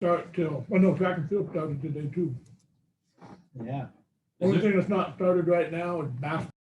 start till, oh no, track and field started today too. Yeah. Only thing that's not started right now is basketball.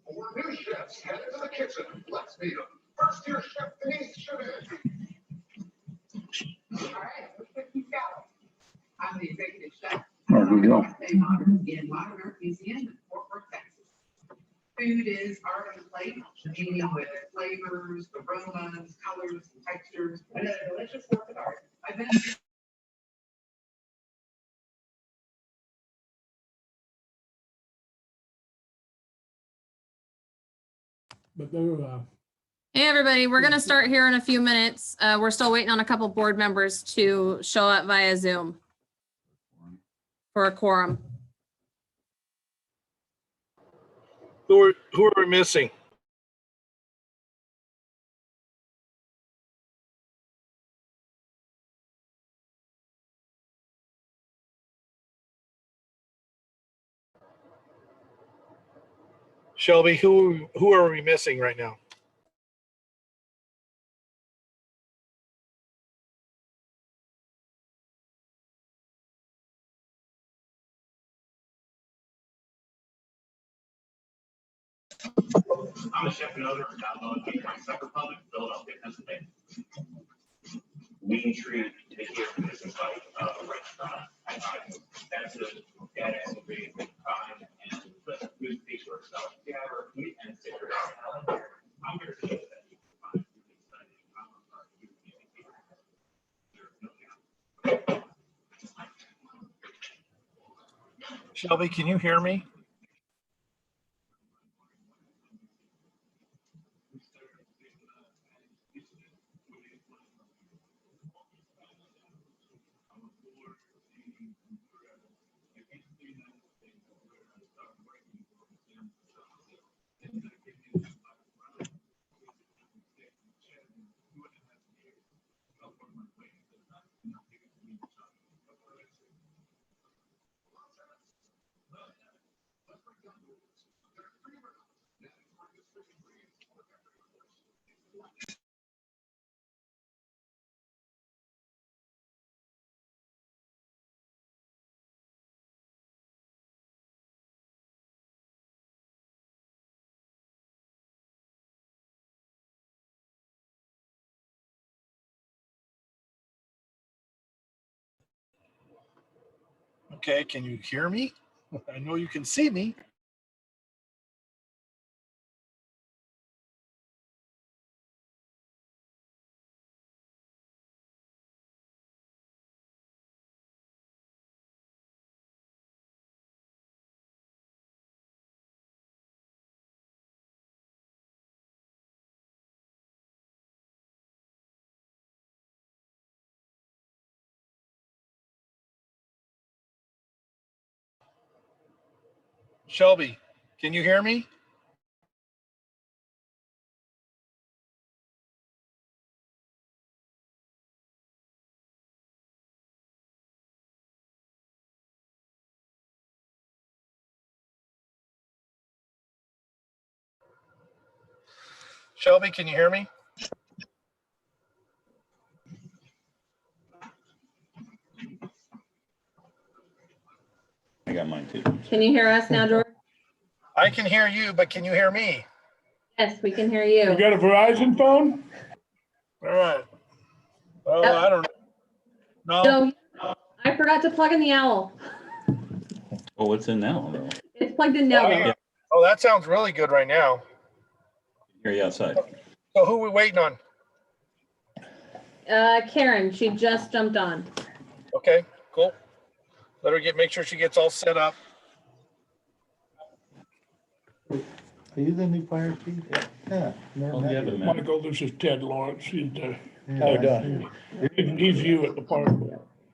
Four new chefs head into the kitchen. Let's meet them. First year chef Denise Chavez. All right, let's get these going. I'm the executive chef. There we go. In Modern Art Museum in Fort Worth, Texas. Food is art and plate, meaning with flavors, aromas, colors, and textures, and a delicious work of art. I've been But they were, Hey, everybody, we're going to start here in a few minutes. We're still waiting on a couple board members to show up via Zoom for a quorum. Who are we missing? Shelby, who are we missing right now? I'm a chef and owner of Download Supper Pub in Philadelphia, Pennsylvania. We treat the here business like a restaurant. That's a great time and the food speaks for itself. Yeah, we and sit around. I'm here to show that you can find food exciting. Shelby, can you hear me? Okay, can you hear me? I know you can see me. Shelby, can you hear me? Shelby, can you hear me? I got mine too. Can you hear us now, George? I can hear you, but can you hear me? Yes, we can hear You you. got a Verizon phone? All right. Oh, Yep. I don't know. No, So I forgot to plug in the owl. Oh, what's in now though? It's plugged in now, though. Oh, that sounds really good right now. Hear you outside. So who are we waiting on? Karen, she just jumped on. Okay, cool. Let her make sure she gets all set up. Are you the new fire chief? Yeah. never Oh, met yeah, you. but man. Michael, this is Ted Lawrence. He's Yeah, I done? he's you at the park.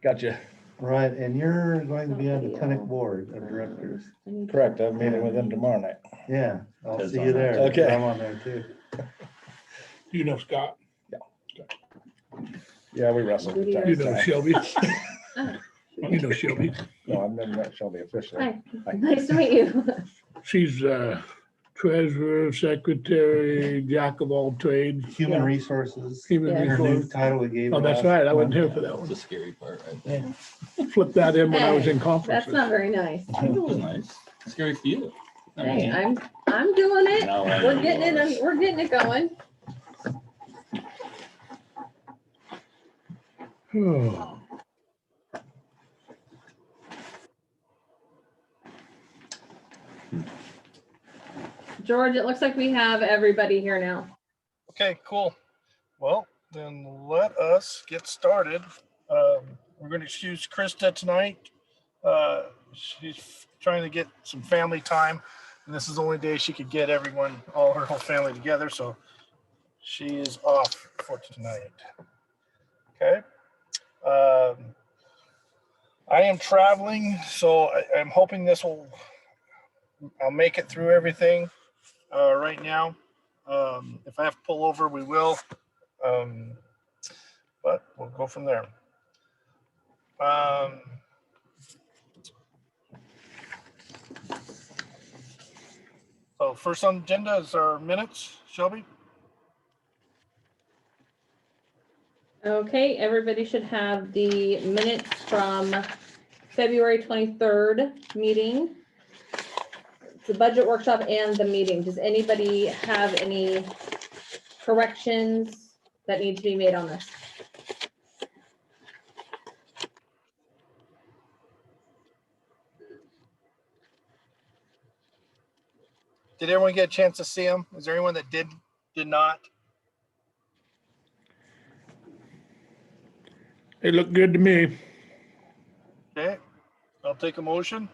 Gotcha. Right, and you're going to be on the clinic board of directors. Correct. I'm meeting with them tomorrow night. Yeah, I'll Ted's see on you that. there. Okay. I'm on there too. You know Scott. Yeah, we wrestled. from time You to know time. Shelby. You know Shelby. No, I've never met Shelby officially. Hi, nice to meet you. She's treasurer, secretary, jack of all trades. Human Yeah. resources. Human Yeah. Her new resource. title we gave her. Oh, that's last right. I wasn't month. here for that That's one. the scary part right there. Flipped that in when I was in Hey, conferences. That's not very nice. I think it was nice. Scary for you. I Hey, mean, I'm doing it. now I We're know getting you it. We're getting it going. Oh, George, it looks like we have everybody here now. Okay, cool. Well, then let us get started. We're going to excuse Krista tonight. She's trying to get some family time, and this is the only day she could get everyone, all her whole family together. So she is off for tonight. Okay. I am traveling, so I'm hoping I'll make it through everything right now. If I have to pull over, we will. But we'll go from there. So first on the agenda is our minutes, Shelby. Okay, everybody should have the minutes from February 23rd meeting. The budget workshop and the meeting. Does anybody have any corrections that need to be made on this? Did everyone get a chance to see them? Is there anyone that did not? they look good to me. Okay, I'll take a motion.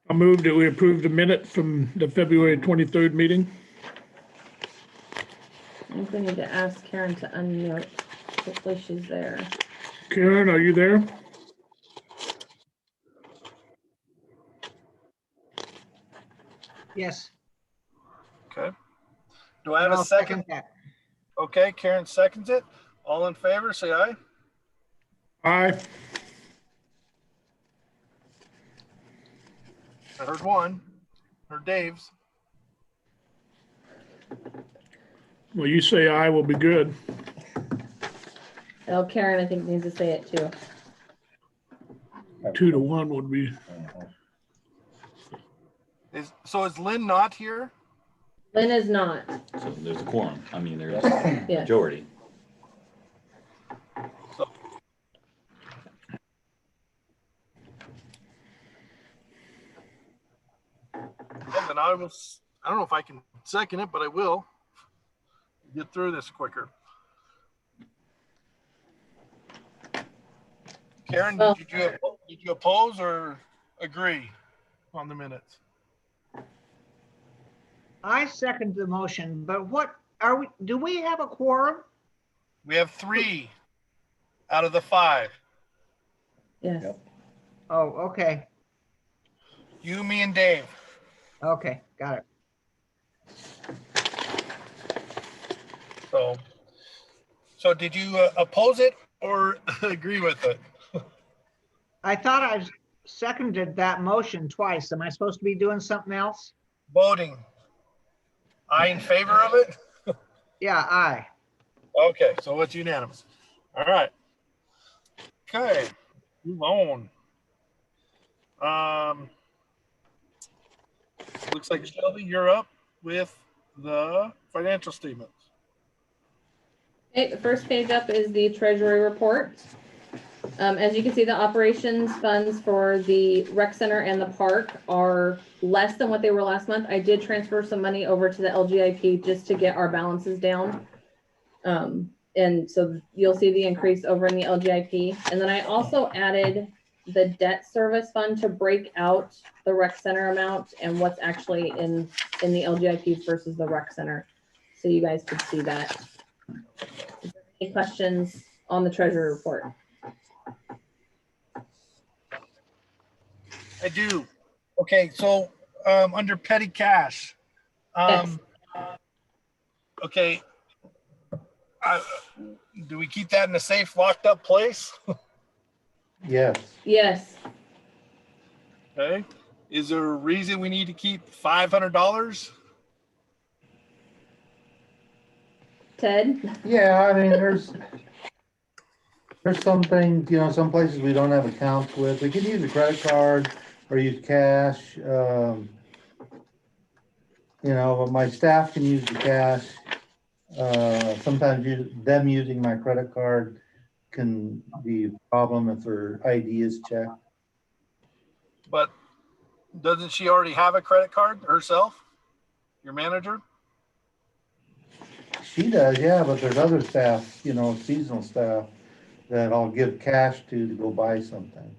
I move that we approve the minute from the February 23rd meeting. I think we need to ask Karen to unmute. Hopefully she's there. Karen, are you there? Yes. Okay. Do I have I'll a second? that. Okay, Karen seconds it. All in favor, say aye. Aye. I heard one. Heard Dave's. Well, you say aye will be good. Oh, Karen, I think needs to say it too. 2-1 would be. Is Lynn not here? Lynn is not. So there's a quorum. I mean, there's Yes. majority. Well, then I don't know if I can second it, but I will get through this quicker. Karen, Well- did you oppose or agree on the minutes? I second the motion, but what do we have a quorum? We have 3 out of the 5. Yes. Yep. Oh, okay. You, me, and Dave. Okay, got it. So did you oppose it or agree with it? I thought I seconded that motion twice. Am I supposed to be doing something else? Voting. I in favor of it? Yeah, aye. Okay, so it's unanimous. All right. Okay, move on. Looks like Shelby, you're up with the financial statements. Okay, the first page up is the treasury report. As you can see, the operations funds for the rec center and the park are less than what they were last month. I did transfer some money over to the LGIP just to get our balances down. And so you'll see the increase over in the LGIP. And then I also added the debt service fund to break out the rec center amount and what's actually in the LGIP versus the rec center. So you guys could see that. Any questions on the treasury report? I do. Okay, so under petty cash. Yes. Okay. Do we keep that in a safe, locked up place? Yes. Yes. Okay. Is there a reason we need to keep $500? Ted? Yeah, I mean, there's some things, some places we don't have accounts with. We can use a credit card or use cash. But my staff can use the cash. Sometimes them using my credit card can be a problem if their ID is checked. But doesn't she already have a credit card herself? Your manager? She does, yeah, but there's other staff, seasonal staff that I'll give cash to go buy something.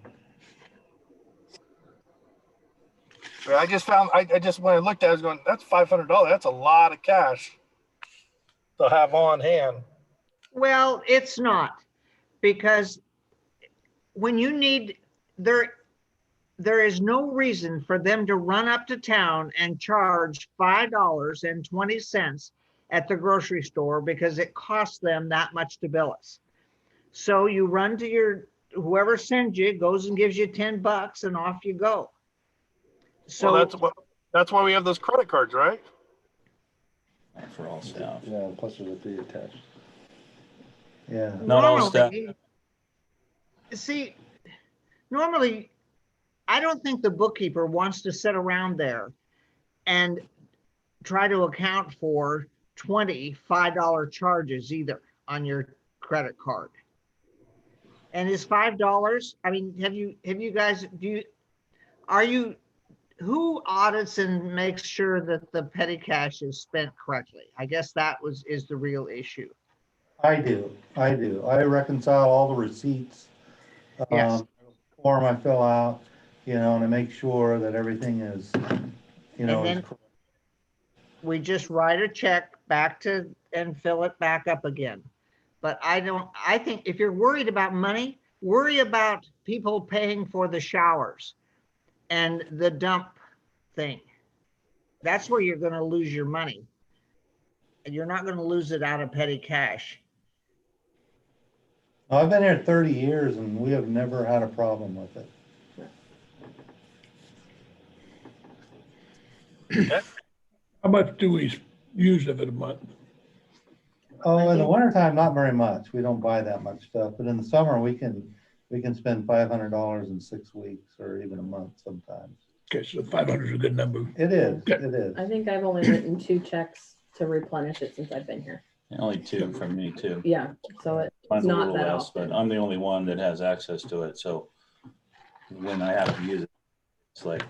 I just found, when I looked at it, I was going, that's $500. That's a lot of cash to have on hand. Well, it's not, because when you need, there is no reason for them to run up to town and charge $5.20 at the grocery store because it costs them that much to bill us. So you run to whoever sends you, goes and gives you $10 and off you go. So Well, that's why we have those credit cards, right? For all staff. Yeah, plus there's a fee attached. Yeah. Not all staff. See, normally, I don't think the bookkeeper wants to sit around there and try to account for $25 charges either on your credit card. And is $5, I mean, have you guys, who audits and makes sure that the petty cash is spent correctly? I guess that is the real issue. I do. I reconcile all the receipts. Yes. Form I fill out, and I make sure that everything is, And then we just write a check back to and fill it back up again. But I think if you're worried about money, worry about people paying for the showers and the dump thing. That's where you're going to lose your money. And you're not going to lose it out of petty cash. I've been here 30 years and we have never had a problem with it. How much do we use of it a month? Oh, in the wintertime, not very much. We don't buy that much stuff, but in the summer we can spend $500 in 6 weeks or even a month sometimes. Okay, so 500 is a good number. It is, Okay. it is. I think I've only written 2 checks to replenish it since I've been here. Only 2 from me too. Yeah, so it's Mine's a not little that less, often. but I'm the only one that has access to it. So when I have to use it, it's like,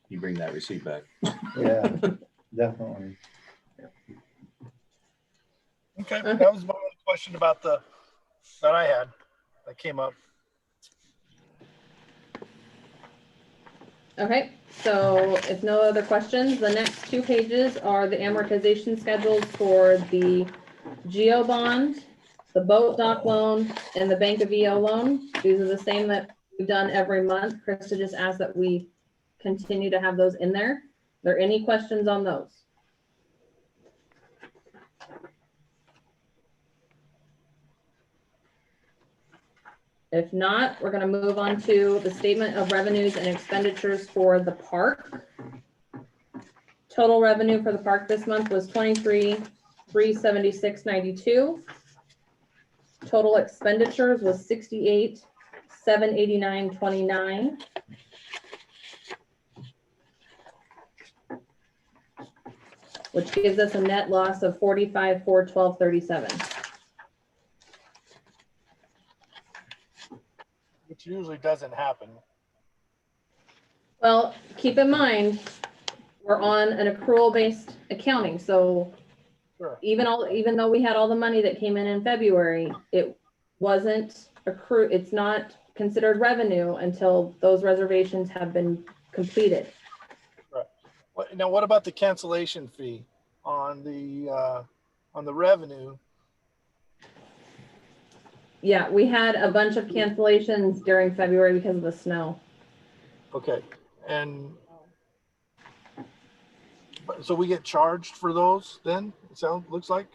you bring that receipt back. Yeah, definitely. Okay, that was my only question about that I had that came up. Okay, so if no other questions, the next 2 pages are the amortization schedules for the Geo bond, the boat dock loan, and the Bank of VO loan. These are the same that we've done every month. Krista just asked that we continue to have those in there. Are there any questions on those? If not, we're gonna move on to the statement of revenues and expenditures for the park. Total revenue for the park this month was $23,376.92. Total expenditures was $68,789.29. Which gives us a net loss of $45,412.37. Which usually doesn't happen. Well, keep in mind, we're on an accrual-based accounting, so Sure. even though we had all the money that came in February, it wasn't it's not considered revenue until those reservations have been completed. Now, what about the cancellation fee on the revenue? Yeah, we had a bunch of cancellations during February because of the snow. Okay, and so we get charged for those then, looks like?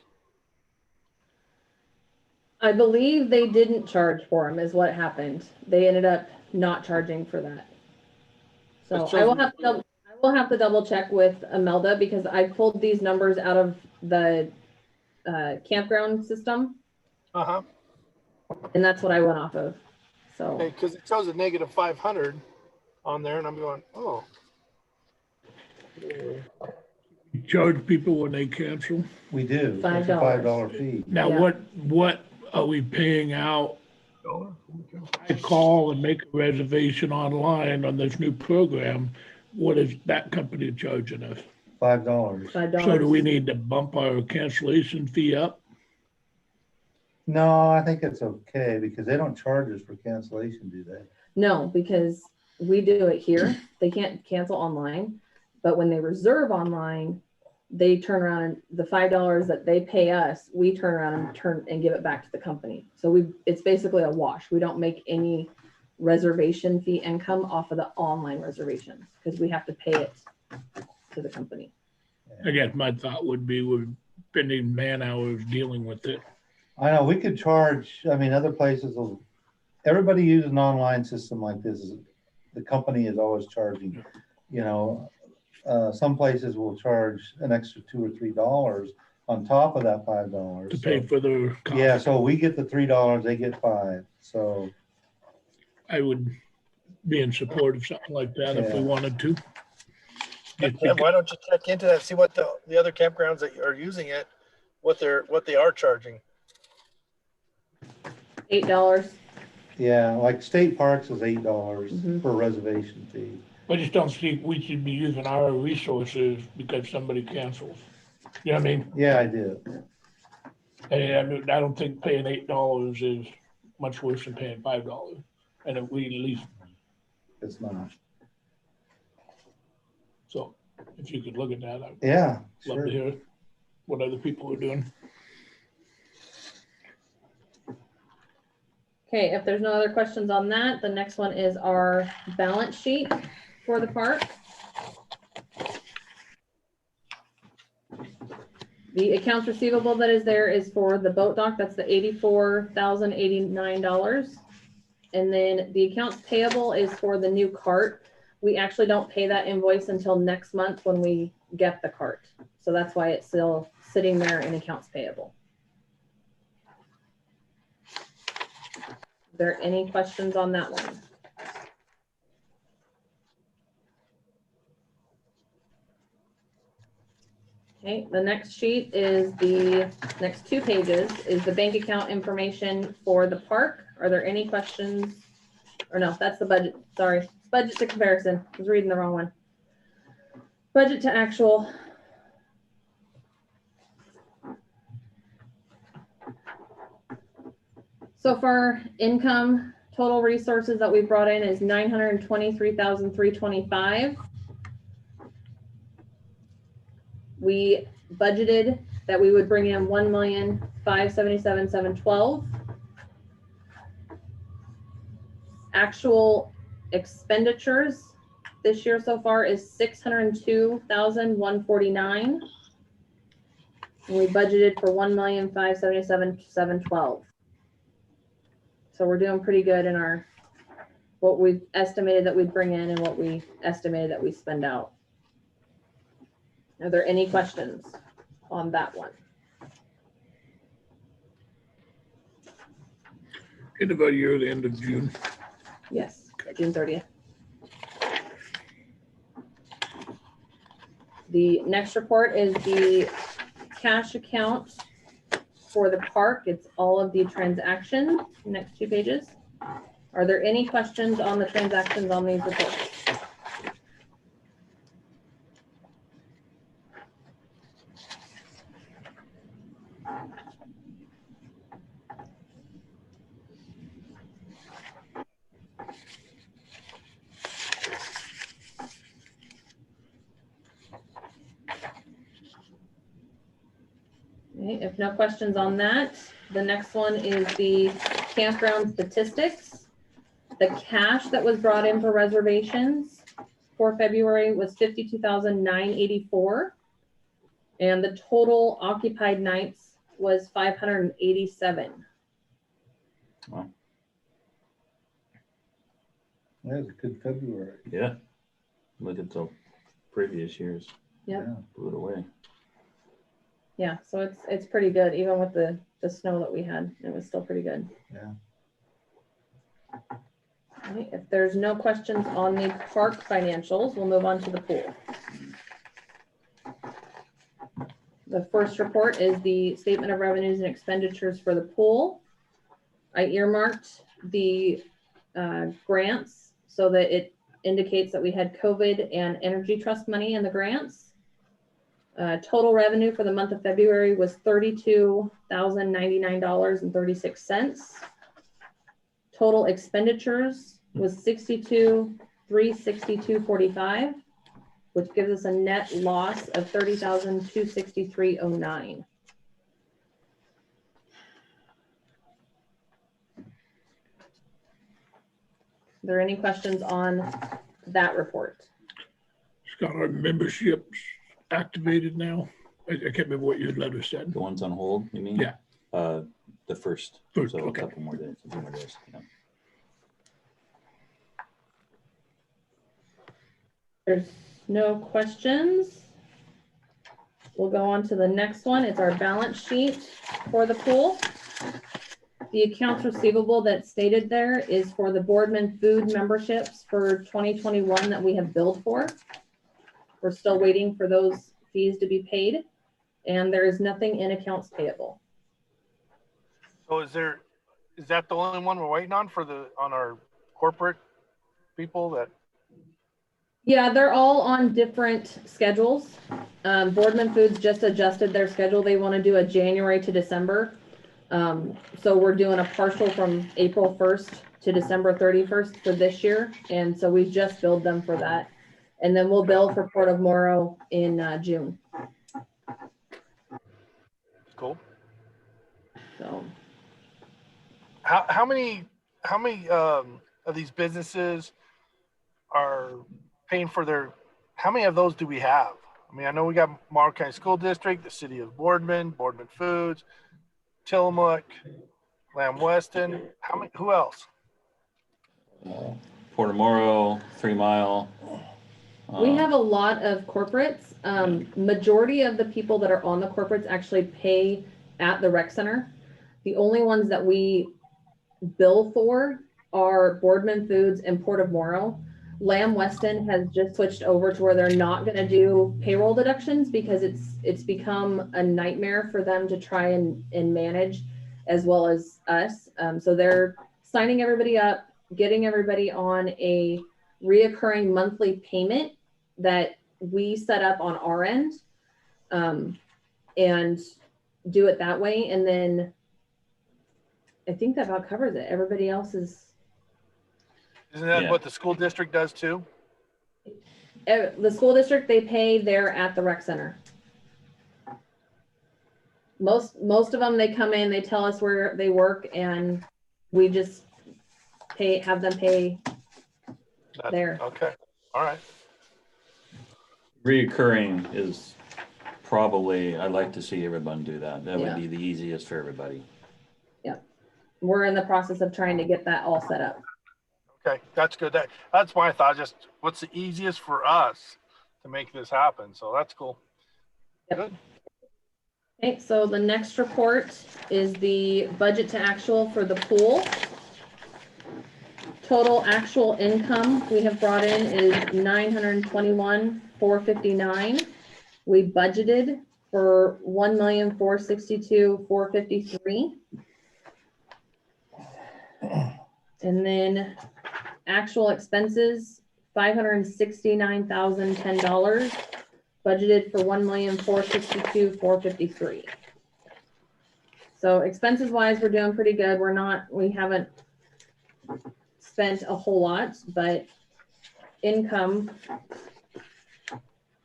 I believe they didn't charge for them is what happened. They ended up not charging for that. So I will have to double check with Imelda because I pulled these numbers out of the campground system. Uh-huh. And that's what I went off of. So Okay, because it shows a negative 500 on there and I'm going, oh. You charge people when they cancel. We do. It's a $5. $5 fee. Now, Yeah. what are we paying out? I call and make a reservation online on this new program. What is that company charging us? $5. $5. So do we need to bump our cancellation fee up? No, I think it's okay because they don't charge us for cancellation, do they? No, because we do it here. They can't cancel online. But when they reserve online, they turn around and the $5 that they pay us, we turn around and give it back to the company. So it's basically a wash. We don't make any reservation fee income off of the online reservations because we have to pay it to the company. I guess my thought would be we're spending man hours dealing with it. I know we could charge, I mean, other places will, everybody uses an online system like this. The company is always charging, you know, some places will charge an extra $2 or $3 on top of that $5 To pay for their cost. Yeah, so we get the $3, they get $5. So I would be in support of something like that if we Yeah. wanted to. Yeah, why don't you check into that, see what the other campgrounds that are using it, what they are charging. $8. yeah, like state parks is $8 Mhm. per reservation fee. I just don't think we should be using our resources because somebody cancels. You know what I mean? Yeah, I do. And I don't think paying $8 is much worse than paying $5. And if we at least, It's not. so if you could look at that, I'd Yeah, love sure. to hear what other people are doing. Okay, if there's no other questions on that, the next one is our balance sheet for the park. The accounts receivable that is there is for the boat dock. That's the $84,089. And then the accounts payable is for the new cart. We actually don't pay that invoice until next month when we get the cart. So that's why it's still sitting there in accounts payable. Are there any questions on that one? Okay, the next sheet is the next 2 pages is the bank account information for the park. Are there any questions? Or no, that's the budget. Sorry, budget to comparison. I was reading the wrong one. Budget to actual. So far, income, total resources that we brought in is $923,325. We budgeted that we would bring in $1,577,712. Actual expenditures this year so far is $602,149. We budgeted for $1,577,712. So we're doing pretty good in our, what we estimated that we'd bring in and what we estimated that we spend out. Are there any questions on that one? In about a year, the end of June. Yes, June 30th. The next report is the cash account for the park. It's all of the transactions, next 2 pages. Are there any questions on the transactions on these reports? Okay, if no questions on that, the next one is the campground statistics. The cash that was brought in for reservations for February was $52,984. And the total occupied nights was 587. Wow. That was a good February. Yeah. Look at the previous years. Yep. Yeah. Blew it away. Yeah, so it's pretty good, even with the snow that we had, it was still pretty good. Yeah. Okay, if there's no questions on the park financials, we'll move on to the pool. The first report is the statement of revenues and expenditures for the pool. I earmarked the grants so that it indicates that we had COVID and Energy Trust money in the grants. Total revenue for the month of February was $32,099.36. Total expenditures was $62,362.45, which gives us a net loss of $30,263.09. Are there any questions on that report? Scott, our memberships activated now. I can't remember what your letter said. The ones on hold, you mean? Yeah. The first. First, So okay. a couple more days. A few more days. Yeah. There's no questions. We'll go on to the next one. It's our balance sheet for the pool. The accounts receivable that's stated there is for the Boardman food memberships for 2021 that we have billed for. We're still waiting for those fees to be paid, and there is nothing in accounts payable. So is that the only one we're waiting on on our corporate people that? Yeah, they're all on different schedules. Boardman Foods just adjusted their schedule. They want to do a January to December. So we're doing a partial from April 1st to December 31st for this year. And so we just billed them for that. And then we'll bill for Port of Morrow in June. Cool. So How many of these businesses are paying for how many of those do we have? I mean, I know we got Morrow County School District, the city of Boardman, Boardman Foods, Tillamook, Lamb Weston. Who else? Port of Morrow, 3 Mile. we have a lot of corporates. Majority of the people that are on the corporates actually pay at the rec center. The only ones that we bill for are Boardman Foods and Port of Morrow. Lamb Weston has just switched over to where they're not going to do payroll deductions because it's become a nightmare for them to try and manage, as well as us. So they're signing everybody up, getting everybody on a reoccurring monthly payment that we set up on our end, and do it that way. And then I think that about covers it. Everybody else is. Isn't that what the school district does too? The school district, they pay there at the rec center. Most of them, they come in, they tell us where they work, and we just have them pay there. Okay. All right. Reoccurring is probably, I'd like to see everyone do that. That would Yeah. be the easiest for everybody. We're in the process of trying to get that all set up. Okay, that's good. That's why I thought just what's the easiest for us to make this happen. So that's cool. Yep. Good. Okay, so the next report is the budget to actual for the pool. Total actual income we have brought in is $921,459. We budgeted for $1,462,453. And then actual expenses, $569,010, budgeted for $1,462,453. So expenses wise, we're doing pretty good. We haven't spent a whole lot, but income,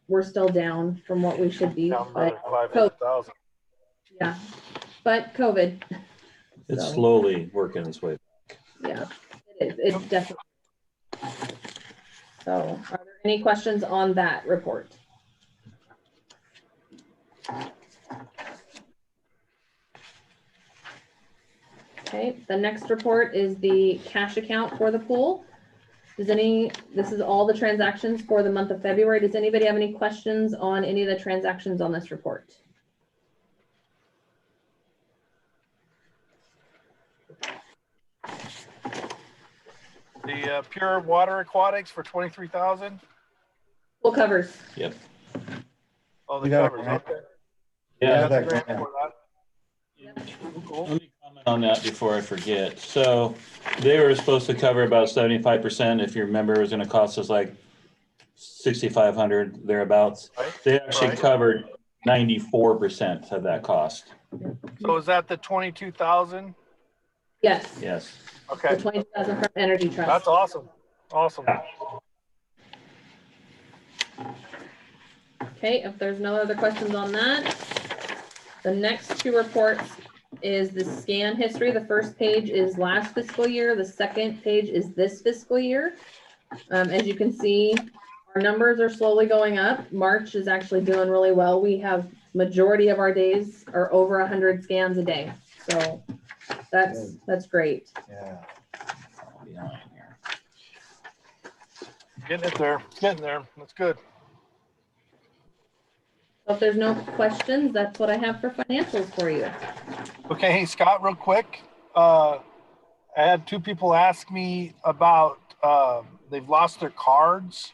we're still down from what we should be. Down But another 500,000. yeah, but COVID. It's So, slowly working its way. yeah, it is. It's definitely. So are there any questions on that report? Okay, the next report is the cash account for the pool. This is all the transactions for the month of February. Does anybody have any questions on any of the transactions on this report? The pure water aquatics for 23,000. Pool covers. Yep. Oh, the We got a covers. grant. Okay. Yeah. that Grant grant. for that. Cool. Let me comment on that before I forget. So they were supposed to cover about 75%. If you remember, it was going to cost us like 6,500 thereabouts. Right. They actually Right. covered 94% of that cost. So is that the 22,000? Yes. Yes. The Okay, 20,000 from Energy Trust. that's awesome. Awesome. Okay, if there's no other questions on that, the next two reports is the scan history. The first page is last fiscal year. The second page is this fiscal year. As you can see, our numbers are slowly going up. March is actually doing really well. We have majority of our days are over 100 scans a day. So that's great. Yeah. Getting it there. Getting there. That's good. So if there's no questions, that's what I have for financials for you. Okay, hey Scott, real quick. I had two people ask me about they've lost their cards.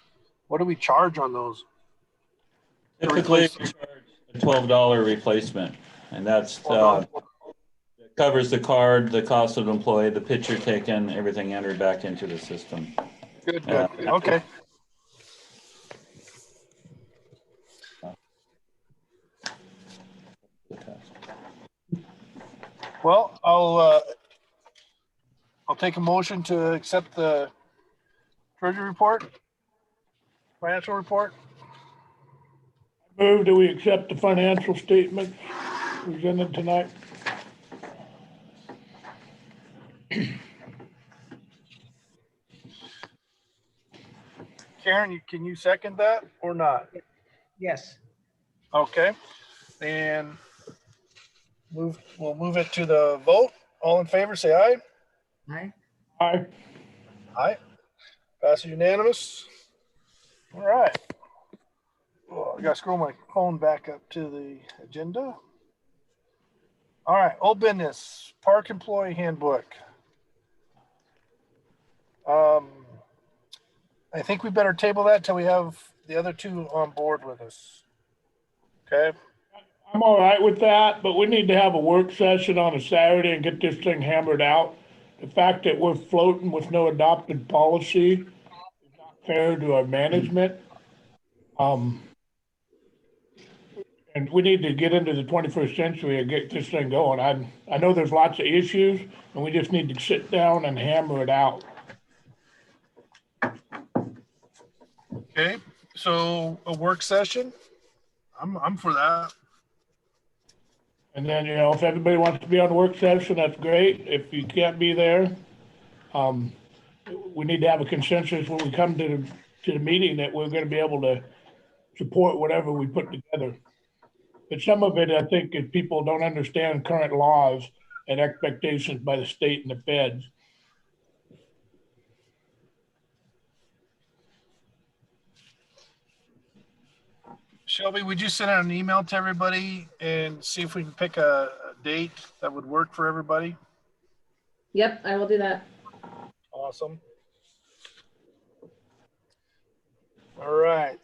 What do we charge on those? Typically, we charge a $12 replacement, and that's covers the card, the cost of the employee, the picture taken, everything entered back into the system. Good, good. Okay. Well, I'll take a motion to accept the treasury report, financial report. Move, do we accept the financial statement presented tonight? Karen, can you second that or not? Yes. Okay, and we'll move it to the vote. All in favor, say aye. Aye. Aye. Aye. Passes unanimous. All right. Well, I gotta scroll my phone back up to the agenda. All right, old business, park employee handbook. I think we better table that till we have the other two on board with us. Okay, I'm all right with that, but we need to have a work session on a Saturday and get this thing hammered out. The fact that we're floating with no adopted policy is not fair to our management. And we need to get into the 21st century and get this thing going. I know there's lots of issues, and we just need to sit down and hammer it out. okay, so a work session. I'm for that. And then, if everybody wants to be on the work session, that's great. If you can't be there, we need to have a consensus when we come to to the meeting that we're gonna be able to support whatever we put together. But some of it, I think, is people don't understand current laws and expectations by the state and the feds. Shelby, would you send out an email to everybody and see if we can pick a date that would work for everybody? Yep, I will do that. Awesome. All right.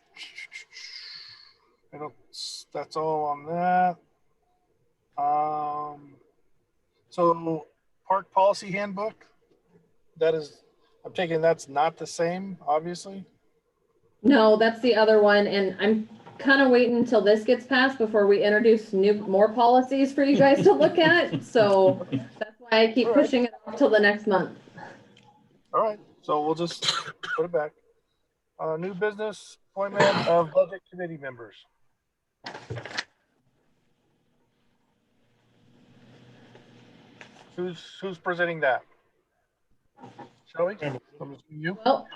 That's all on that. So park policy handbook, I'm taking that's not the same, obviously. No, that's the other one, and I'm kind of waiting until this gets passed before we introduce more policies for you guys to look at. So that's why I keep pushing it off till the next month. All right, so we'll just put it back. New business appointment of budget committee members. Who's presenting that? Shelley? You? Well,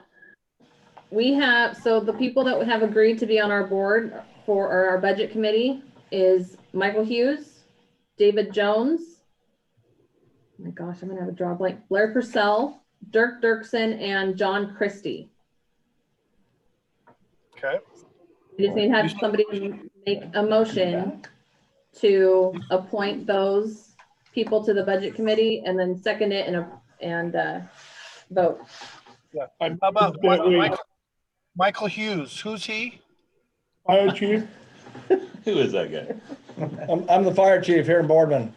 we have, so the people that have agreed to be on our board for our budget committee is Michael Hughes, David Jones. Oh my gosh, I'm gonna have a draw blank. Blair Purcell, Dirk Dirksen, and John Christie. Okay. We just need to have somebody make a motion to appoint those people to the budget committee and then second it and vote. Yeah. I How about move that we- Michael Hughes? Who's he? Fire chief, Who is that guy? I'm the fire chief here in Boardman.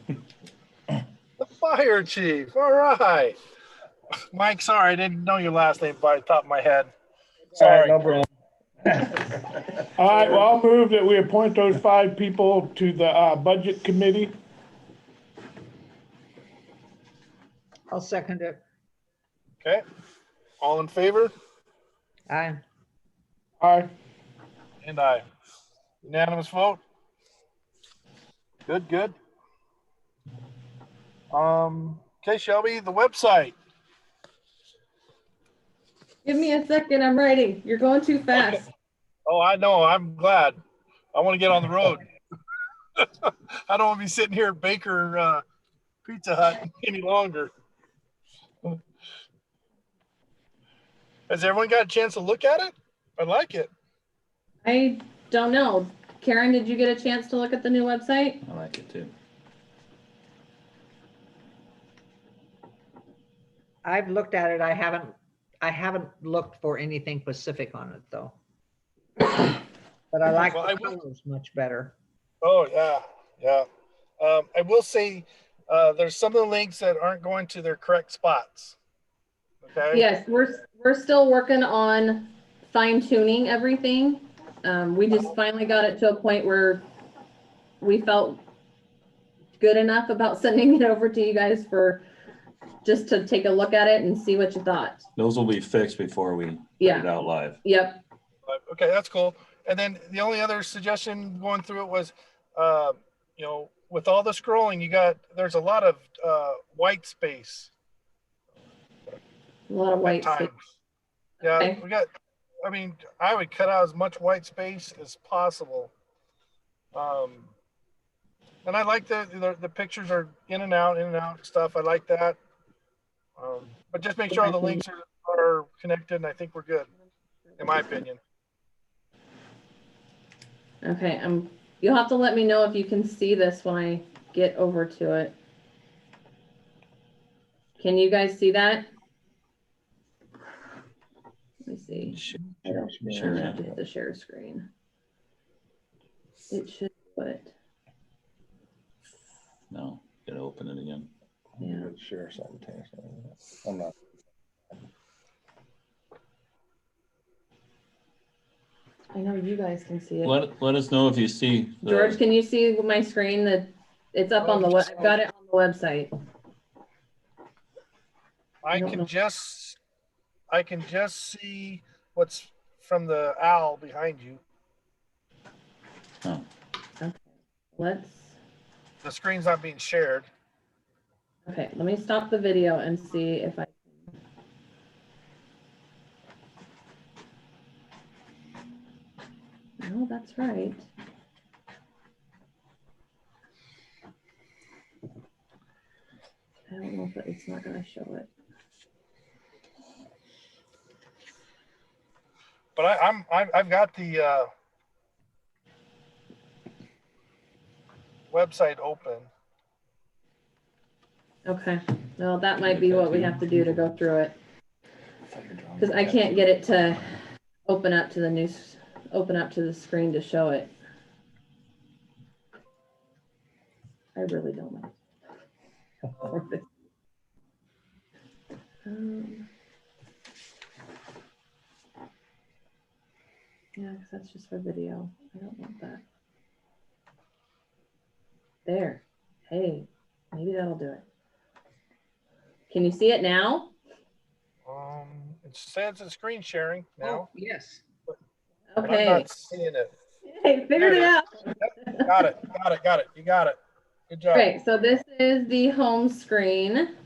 The fire chief. All right. Mike, sorry, I didn't know your last name by the top of my head. Sorry. No problem. all right, well, I'll move that we appoint those 5 people to the budget committee. I'll second it. Okay. All in favor? Aye. Aye. And I. Unanimous vote? Good, good. Okay, Shelby, the website. Give me a second, I'm writing. You're going too fast. Okay. Oh, I know. I'm glad. I want to get on the road. I don't want to be sitting here at Baker Pizza Hut any longer. Has everyone got a chance to look at it? I like it. I don't know. Karen, did you get a chance to look at the new website? I like it too. I've looked at it. I haven't looked for anything specific on it though. But I like Well, the colors much better. Oh, yeah, yeah. I will say there's some of the links that aren't going to their correct spots. Okay? Yes, we're still working on fine tuning everything. We just finally got it to a point where we felt good enough about sending it over to you guys for just to take a look at it and see what you thought. Those will be fixed before we put it out live. Yep. Okay, that's cool. And then the only other suggestion going through it was, you know, with all the scrolling, there's a lot of white space. A lot of white space. Yeah, Okay. I would cut out as much white space as possible. And I like the pictures are in and out stuff. I like that. But just make sure all the links are connected, and I think we're good, in my opinion. Okay, you'll have to let me know if you can see this when I get over to it. Can you guys see that? Let me see. I don't have to hit the share screen. It should, but No, gotta open it again. yeah. Share simultaneously. I'm not. I know you guys can see it. Let us know if you see. George, can you see my screen? That it's up on the web. I've got it on the website. I can just see what's from the owl behind you. Oh. Okay, The screen's not being shared. okay, let me stop the video and see if I can. Oh, that's right. I don't know if it's not gonna show it. But I've got the website open. Okay, well, that might be what we have to do to go through it. Because I can't get it to open up to the news, open up to the screen to show it. I really don't know. Yeah, because that's just for video. I don't want that. There. Hey, maybe that'll do it. Can you see it now? It says it's screen sharing now. Oh, yes. But I'm Okay. not seeing it. Hey, figured it out. Yep, got it. You got it. Good job. Okay, so this is the home screen.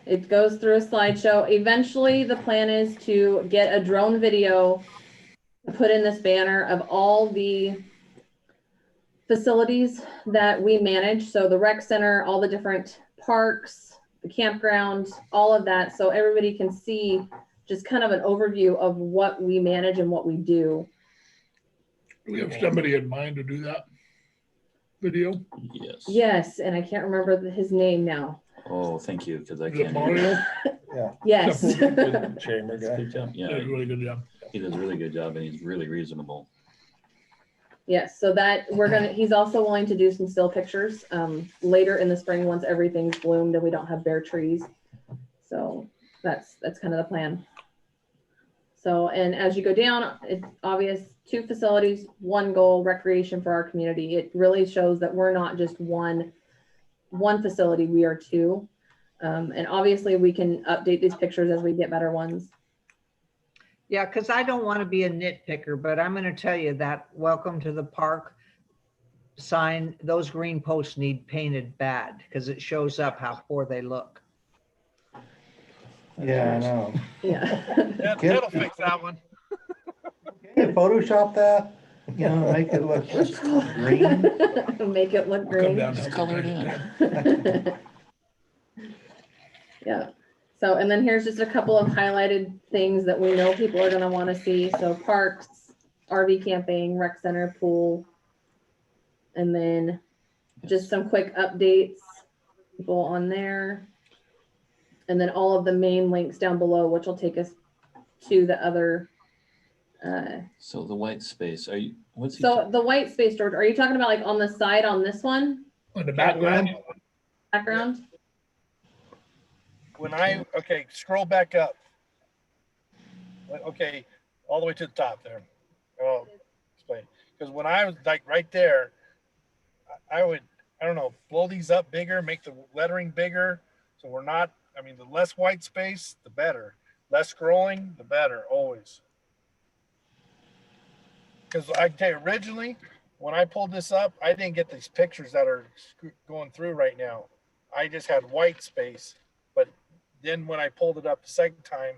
It goes through a slideshow. Eventually, the plan is to get a drone video to put in this banner of all the facilities that we manage. So the rec center, all the different parks, the campground, all of that. So everybody can see just kind of an overview of what we manage and what we do. Do we have somebody in mind to do that video? Yes. Yes, and I can't remember his name now. Oh, thank you, because I Is it can't. Mario? Yes. Good chamber That's a guy. good job. Did a Yeah, really good job. he does a really good job, and he's really reasonable. Yes, so that he's also willing to do some still pictures later in the spring once everything's bloomed and we don't have bare trees. So that's kind of the plan. So, and as you go down, it's obvious, 2 facilities, 1 goal, recreation for our community. It really shows that we're not just one facility, we are 2. And obviously we can update these pictures as we get better ones. Yeah, because I don't want to be a nitpicker, but I'm going to tell you that welcome to the park sign, those green posts need painted bad because it shows up how poor they look. Yeah, I know. Yeah. That'll fix that one. Can you Photoshop that? You know, make it look green. Make it look Come green. down. Just color it in. Yeah. So, and then here's just a couple of highlighted things that we know people are going to want to see. So parks, RV camping, rec center, pool, and then just some quick updates, people on there. And then all of the main links down below, which will take us to the other. So the white space, what's he? So the white space, George, are you talking about like on the side on this one? In the background? Background? Okay, scroll back up. Okay, all the way to the top there. I'll explain. Because when I was like right there, I would, I don't know, blow these up bigger, make the lettering bigger. So we're not, I mean, the less white space, the better. Less scrolling, the better, always. Because I can tell you, originally, when I pulled this up, I didn't get these pictures that are going through right now. I just had white space. But then when I pulled it up the second time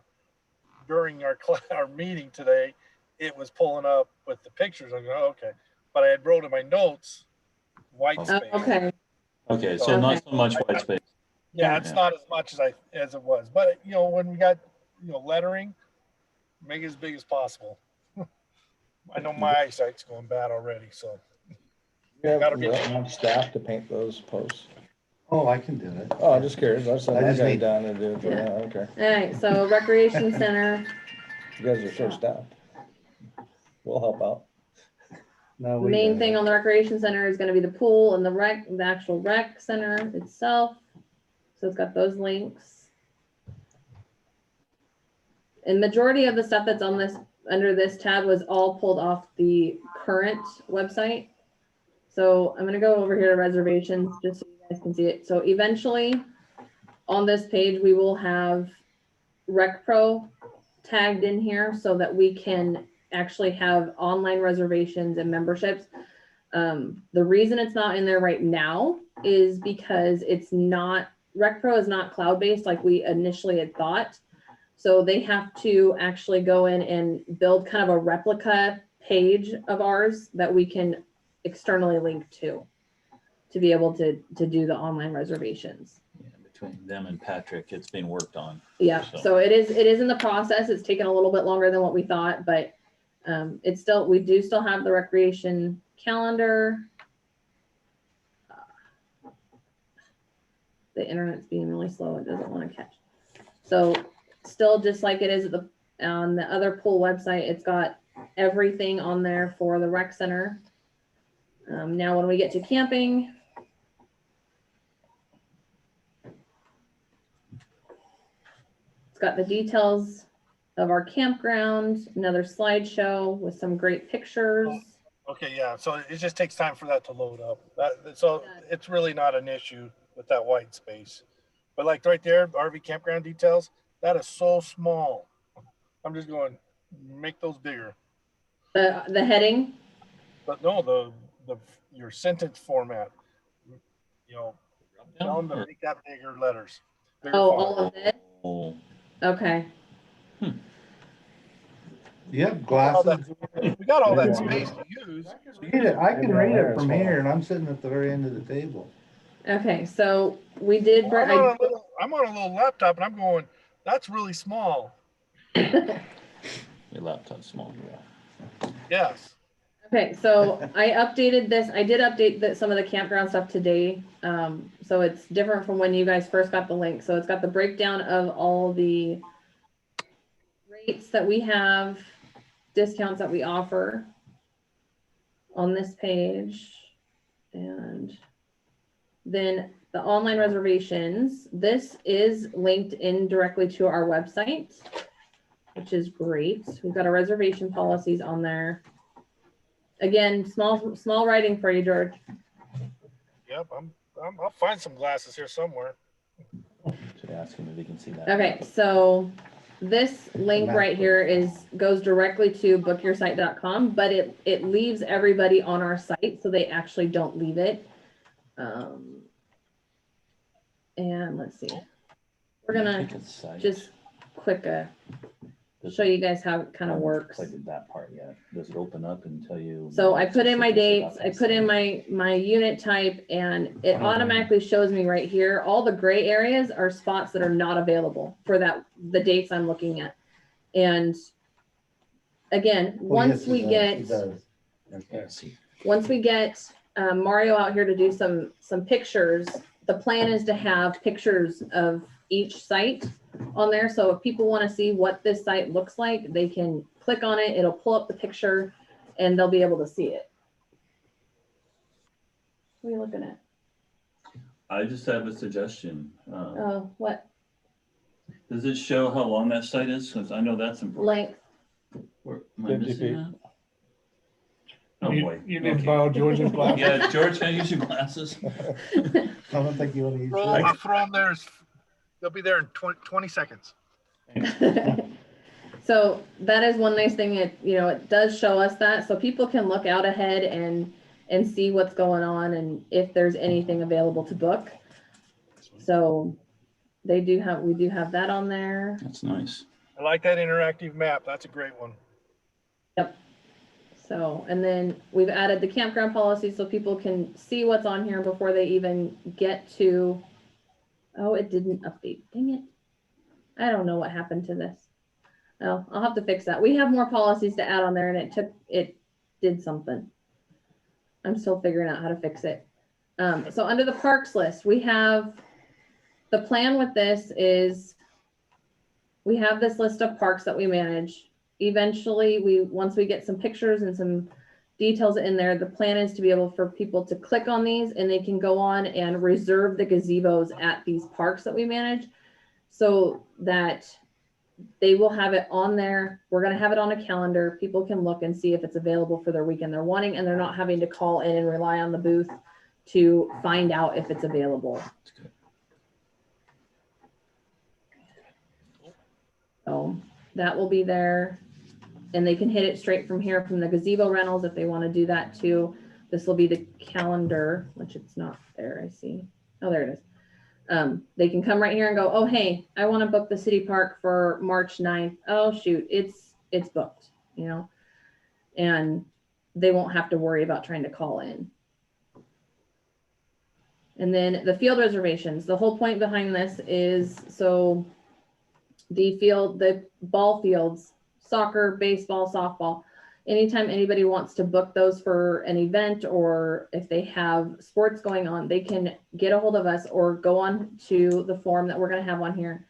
during our meeting today, it was pulling up with the pictures. I go, oh, okay. But I had wrote in my notes, white space. Okay. Okay, so not so much white space. Yeah, it's not as much as it was. But, you know, when we got, you know, lettering, make it as big as possible. I know my eyesight's going bad already, so. You Gotta be- have staff to paint those posts. Oh, I can do it. Oh, I'm just curious. I sent I my just guy need- down to do it. Yeah. Okay. All right. So recreation center. You guys are short staffed. We'll help out. No, The we main got thing it. on the recreation center is going to be the pool and the actual rec center itself. So it's got those links. And majority of the stuff that's on this under this tab was all pulled off the current website. So I'm going to go over here to reservations just so you guys can see it. So eventually on this page, we will have RecPro tagged in here so that we can actually have online reservations and memberships. The reason it's not in there right now is because it's not, RecPro is not cloud-based like we initially had thought. So they have to actually go in and build kind of a replica page of ours that we can externally link to be able to do the online reservations. Yeah, between them and Patrick, it's being worked on. Yeah, so it is in the process. It's taken a little bit longer than what we thought, but it's still, we do still have the recreation calendar. The internet's being really slow. It doesn't want to catch. So still just like it is at on the other pool website, it's got everything on there for the rec center. Now when we get to camping, it's got the details of our campground, another slideshow with some great pictures. Okay, yeah, so it just takes time for that to load up. So it's really not an issue with that white space. But like right there, RV campground details, that is so small. I'm just going, make those bigger. The heading. But no, your sentence format, you know, tell them to make that bigger letters. Bigger All font. of it. Oh, Okay. You have glasses? We got all that space to use. Read it. I can read it from here and I'm sitting at the very end of the table. Okay, so we did. I'm on a little laptop and I'm going, that's really small. your laptop's small. Yeah. Yes. Okay, so I updated this. I did update some of the campground stuff today. So it's different from when you guys first got the link. So it's got the breakdown of all the rates that we have, discounts that we offer on this page. And then the online reservations, this is linked in directly to our website, which is great. We've got our reservation policies on there. Again, small writing for you, George. Yep, I'll find some glasses here somewhere. Should ask him if he can see that. Okay, so this link right here goes directly to bookyoursite.com, but it leaves everybody on our site, so they actually don't leave it. And let's see, we're gonna just quick show you guys how it kind of works. Played that part yet? Does it open up and tell you? So I put in my dates, I put in my unit type, and it automatically shows me right here. All the gray areas are spots that are not available for the dates I'm looking at. And again, once we get Mario out here to do some pictures, the plan is to have pictures of each site on there. So if people want to see what this site looks like, they can click on it. It'll pull up the picture and they'll be able to see it. What are you looking at? I just have a suggestion. Oh, what? Does it show how long that site is? Because I know that's important. Length. Where, am I missing that? Oh boy. You need to borrow George's glasses. Yeah, George, can I use your glasses? I don't think you want to use I'll throw them there. They'll be there in 20 seconds. So that is one nice thing. It does show us that, so people can look out ahead and see what's going on and if there's anything available to book. So we do have that on there. That's nice. I like that interactive map. That's a great one. Yep. So, and then we've added the campground policy so people can see what's on here before they even get to. Oh, it didn't update. Dang it. I don't know what happened to this. Oh, I'll have to fix that. We have more policies to add on there and it did something. I'm still figuring out how to fix it. So under the parks list, we have the plan with this is we have this list of parks that we manage. Eventually, once we get some pictures and some details in there, the plan is to be able for people to click on these and they can go on and reserve the gazebos at these parks that we manage so that they will have it on there. We're going to have it on a calendar. People can look and see if it's available for their weekend they're wanting, and they're not having to call in and rely on the booth to find out if it's available. So that will be there. And they can hit it straight from here from the gazebo rentals if they want to do that too. This will be the calendar, which it's not there, I see. Oh, there it is. They can come right here and go, oh, hey, I want to book the city park for March 9th. Oh, shoot, it's booked, and they won't have to worry about trying to call in. And then the field reservations, the whole point behind this is so the ball fields, soccer, baseball, softball, anytime anybody wants to book those for an event, or if they have sports going on, they can get a hold of us or go on to the form that we're going to have on here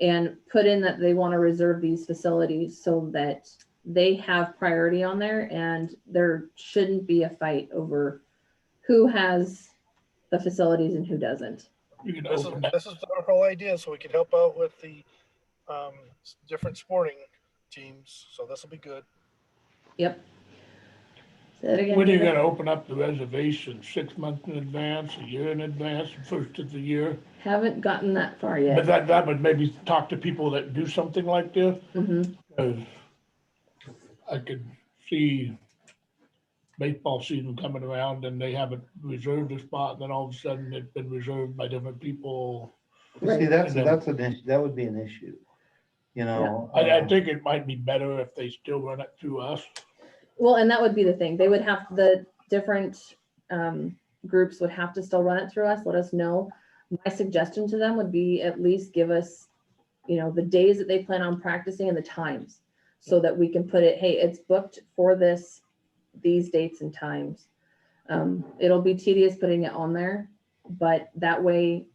and put in that they want to reserve these facilities so that they have priority on there, and there shouldn't be a fight over who has the facilities and who doesn't. You can This is, open that. this is our whole idea, so we can help out with the different sporting teams. So this will be good. Yep. Say that again. When are you David. gonna open up the reservation? 6 months in advance, a year in advance, first of the year? Haven't gotten that far But yet. that would maybe talk to people that do something like this, Mhm. because I could see baseball season coming around and they haven't reserved a spot, and then all of a sudden it's been reserved by different people. See, Right. that's And then- an issue, that would be an issue, you know. I think it might be better if they still run it through us. Well, and that would be the thing. They would have, the different groups would have to still run it through us, let us know. My suggestion to them would be at least give us, the days that they plan on practicing and the times, so that we can put it, hey, it's booked for these dates and times. It'll be tedious putting it on there, but that way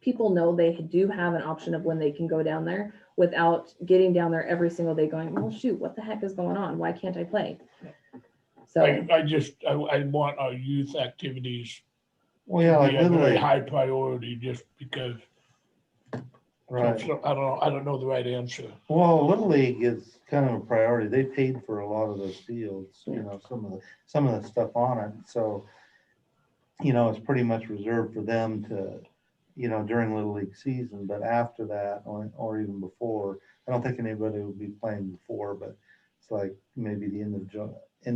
people know they do have an option of when they can go down there without getting down there every single day going, well, shoot, what the heck is going on? Why can't I play? So, I want our youth activities Well, yeah, to like be a Little very League, high priority, just because. right. So, I don't know the right answer. Well, Little League is kind of a priority. They paid for a lot of those fields, some of the stuff on it. So, it's pretty much reserved for them to, during Little League season, but after that, or even before, I don't think anybody will be playing before, but it's like maybe the end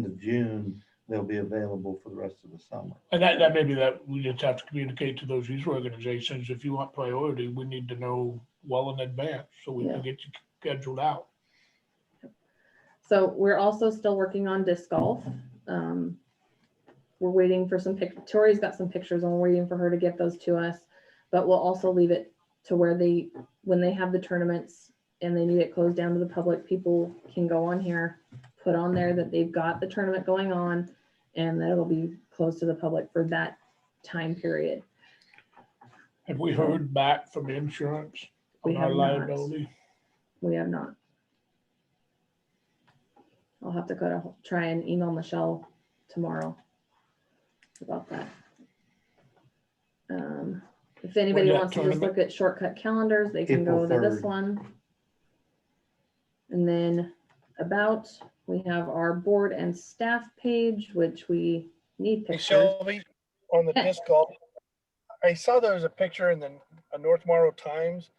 of June, they'll be available for the rest of the summer. And that maybe that we just have to communicate to those youth organizations, if you want priority, we need to know well in advance so we Yeah. can get you scheduled out. so we're also still working on disc golf. We're waiting for some Tori's got some pictures and we're waiting for her to get those to us, but we'll also leave it to where when they have the tournaments and they need it closed down to the public, people can go on here, put on there that they've got the tournament going on, and that it'll be closed to the public for that time period. Have we heard back from insurance We on our have not. liability? We have not. I'll have to try and email Michelle tomorrow about that. If anybody that wants to just look at shortcut calendars, they can go April to this 3rd. one. And then we have our board and staff page, which we need Hey, pictures. Shelby, on the Yeah. disc golf, I saw there was a picture in the North Morrow Times.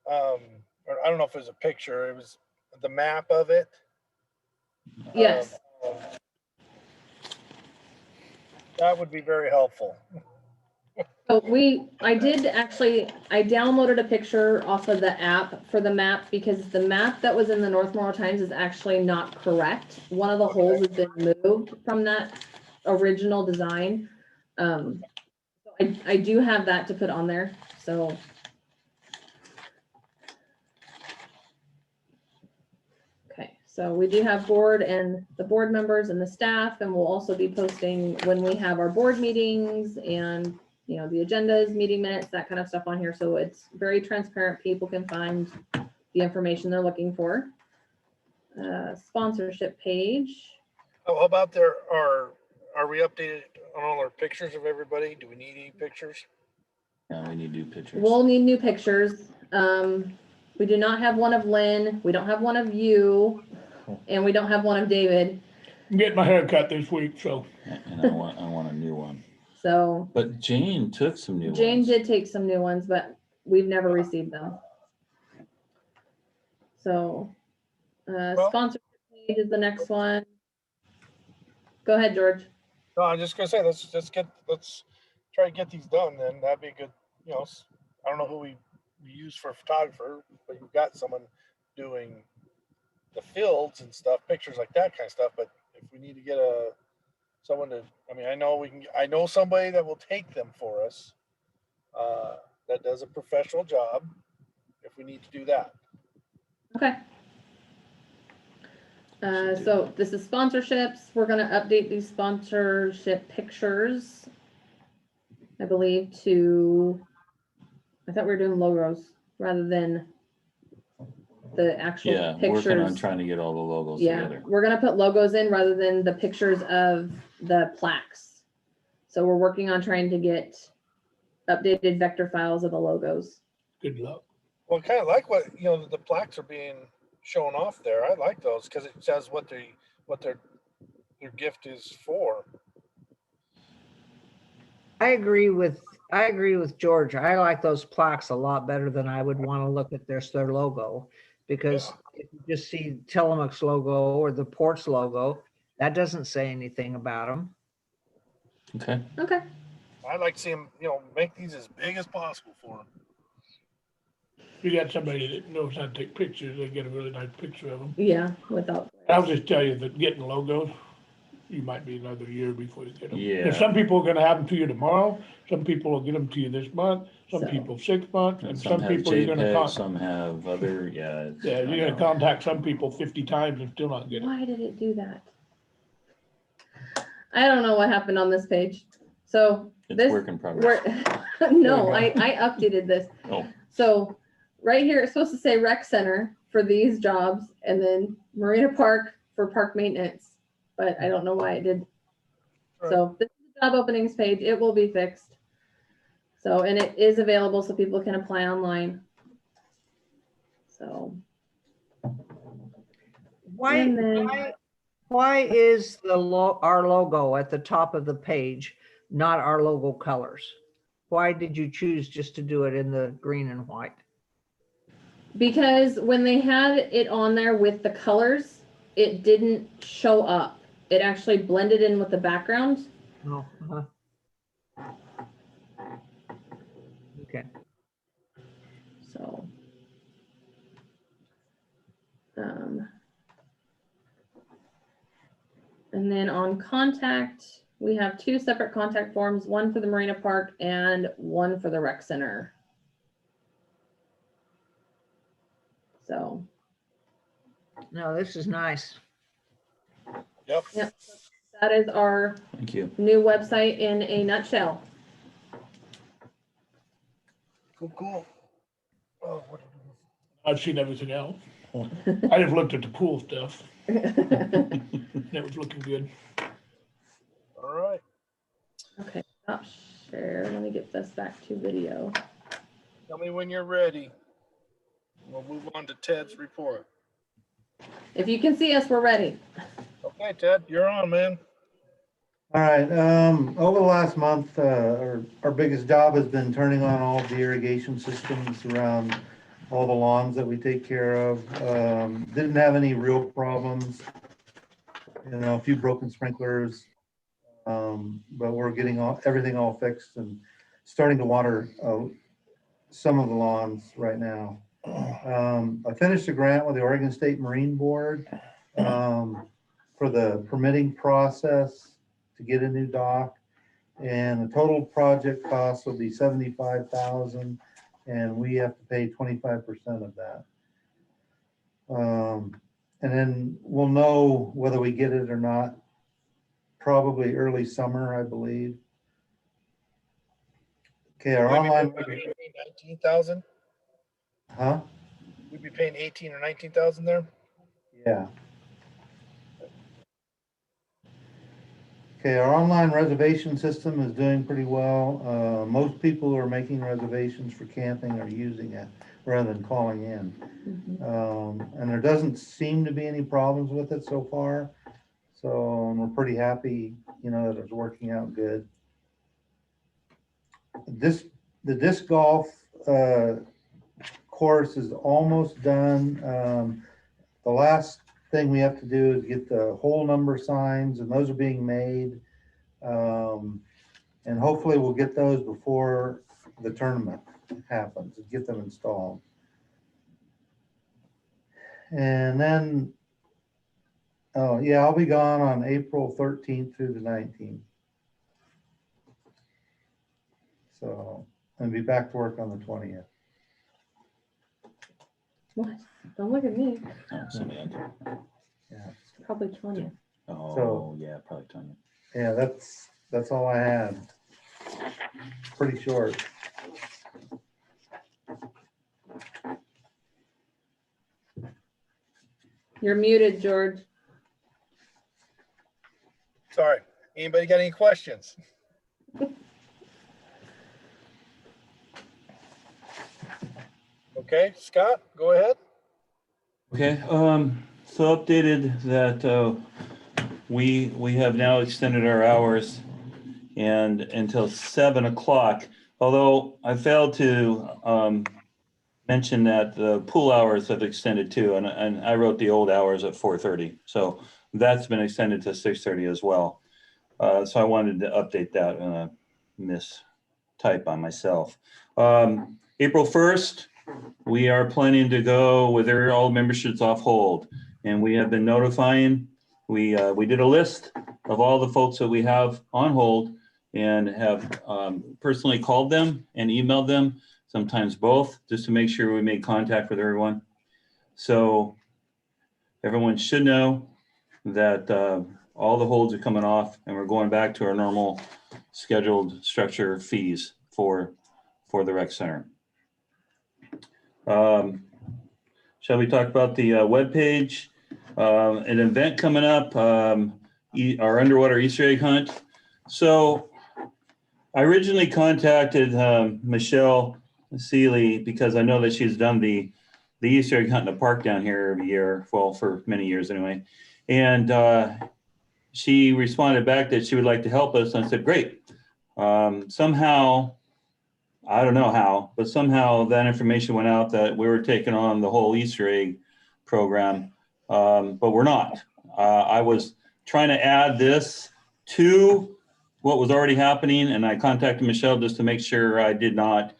Or I don't know if it was a picture, it was the map of it. Yes, That would be very helpful. so I downloaded a picture off of the app for the map, because the map that was in the North Morrow Times is actually not correct. One of the holes has been moved from that original design. I do have that to put on there, so. Okay, so we do have board and the board members and the staff, and we'll also be posting when we have our board meetings and, the agendas, meeting minutes, that kind of stuff on here. So it's very transparent. People can find the information they're looking for. Sponsorship page. How about are we updated on all our pictures of everybody? Do we need any pictures? Yeah, we need new pictures. We'll need new pictures. We do not have one of Lynn. We don't have one of you. And we don't have one of David. I'm getting my hair cut this week, so. And I want a new one. So But Jane took some new ones. Jane did take some new ones, but we've never received them. So sponsorship page is the next one. Go ahead, George. No, I'm just gonna say, let's try to get these done then. That'd be a good, I don't know who we use for a photographer, but you've got someone doing the fields and stuff, pictures like that kind of stuff, but if we need to get someone to, I mean, I know somebody that will take them for us, that does a professional job, if we need to do that. Okay. So this is sponsorships. We're gonna update these sponsorship pictures, I believe, I thought we were doing logos rather than the actual Yeah, pictures. working on trying to get all the logos Yeah, together. we're gonna put logos in rather than the pictures of the plaques. So we're working on trying to get updated vector files of the logos. Good luck. Well, kind of like what, the plaques are being shown off there. I like those because it says what their gift is for. I agree with George. I like those plaques a lot better than I would want to look at their logo, because if you just see Tillamook's logo or the port's logo, that doesn't say anything about them. Okay. Okay. I'd like to see them, make these as big as possible for them. If you got somebody that knows how to take pictures, they get a really nice picture of them. Yeah, without. I'll just tell you that getting logos, you might be another year before you get them. Yeah. There's some people are gonna have them to you tomorrow, some people will get them to you this month, some So- people 6 months, And and some have people you're gonna JPEG, contact. some have other, yeah. Yeah, I you're gonna know. contact some people 50 times and still not get it. Why did it do that? I don't know what happened on this page. So It's this, work in progress. no, I updated this. Oh, So right here, it's supposed to say rec center for these jobs and then Marina Park for park maintenance, but I don't know why it did. So this is the job openings page. It will be fixed. So, and it is available so people can apply online. So. And then- Why is our logo at the top of the page not our logo colors? Why did you choose just to do it in the green and white? Because when they had it on there with the colors, it didn't show up. It actually blended in with the background. Oh, okay. So. And then on contact, we have 2 separate contact forms, one for the Marina Park and one for the rec center. So. No, this is nice. Yep. Yep. That is our thank you. new website in a nutshell. Cool. Oh, what I've seen everything else. I have looked at the pool stuff. That was looking good. all right. Okay, stop share. Let me get this back to video. Tell me when you're ready. We'll move on to Ted's report. If you can see us, we're ready. Okay, Ted, you're on, man. All right, over the last month, our biggest job has been turning on all the irrigation systems around all the lawns that we take care of. Didn't have any real problems. A few broken sprinklers, but we're getting everything all fixed and starting to water some of the lawns right now. I finished a grant with the Oregon State Marine Board for the permitting process to get a new dock, and the total project cost will be $75,000, and we have to pay 25% of that. And then we'll know whether we get it or not, probably early summer, I believe. Okay, our online, 19,000. huh? We'd be paying 18 or 19,000 there. Yeah. Okay, our online reservation system is doing pretty well. Most people who are making reservations for camping are using it rather than calling in. And there doesn't seem to be any problems with it so far. So we're pretty happy, that it's working out good. The disc golf course is almost done. The last thing we have to do is get the hole number signs, and those are being made. And hopefully we'll get those before the tournament happens and get them installed. And then Oh, yeah, I'll be gone on April 13th through the 19th. So I'll be back to work on the 20th. What? Don't look at me. Oh, somebody else. Yeah. Probably 20. Oh, So- yeah, probably Tanya. Yeah, that's all I had. Pretty short. You're muted, George. Sorry. Anybody got any questions? Okay, Scott, go ahead. Okay, so updated that we have now extended our hours and until 7 o'clock. Although I failed to mention that the pool hours have extended too, and I wrote the old hours at 4:30, so that's been extended to 6:30 as well. So I wanted to update that mistype on myself. April 1st. We are planning to go with all memberships off hold, and we have been notifying. We did a list of all the folks that we have on hold and have personally called them and emailed them, sometimes both, just to make sure we made contact with everyone. So everyone should know that all the holds are coming off and we're going back to our normal scheduled structure fees for the rec center. Shall we talk about the webpage? An event coming up, our underwater Easter egg hunt. So I originally contacted Michelle Seeley because I know that she's done the Easter egg hunt in the park down here every year, well, for many years anyway. And she responded back that she would like to help us. And I said, great. Somehow, I don't know how, but somehow that information went out that we were taking on the whole Easter egg program, but we're not. I was trying to add this to what was already happening, and I contacted Michelle just to make sure I did not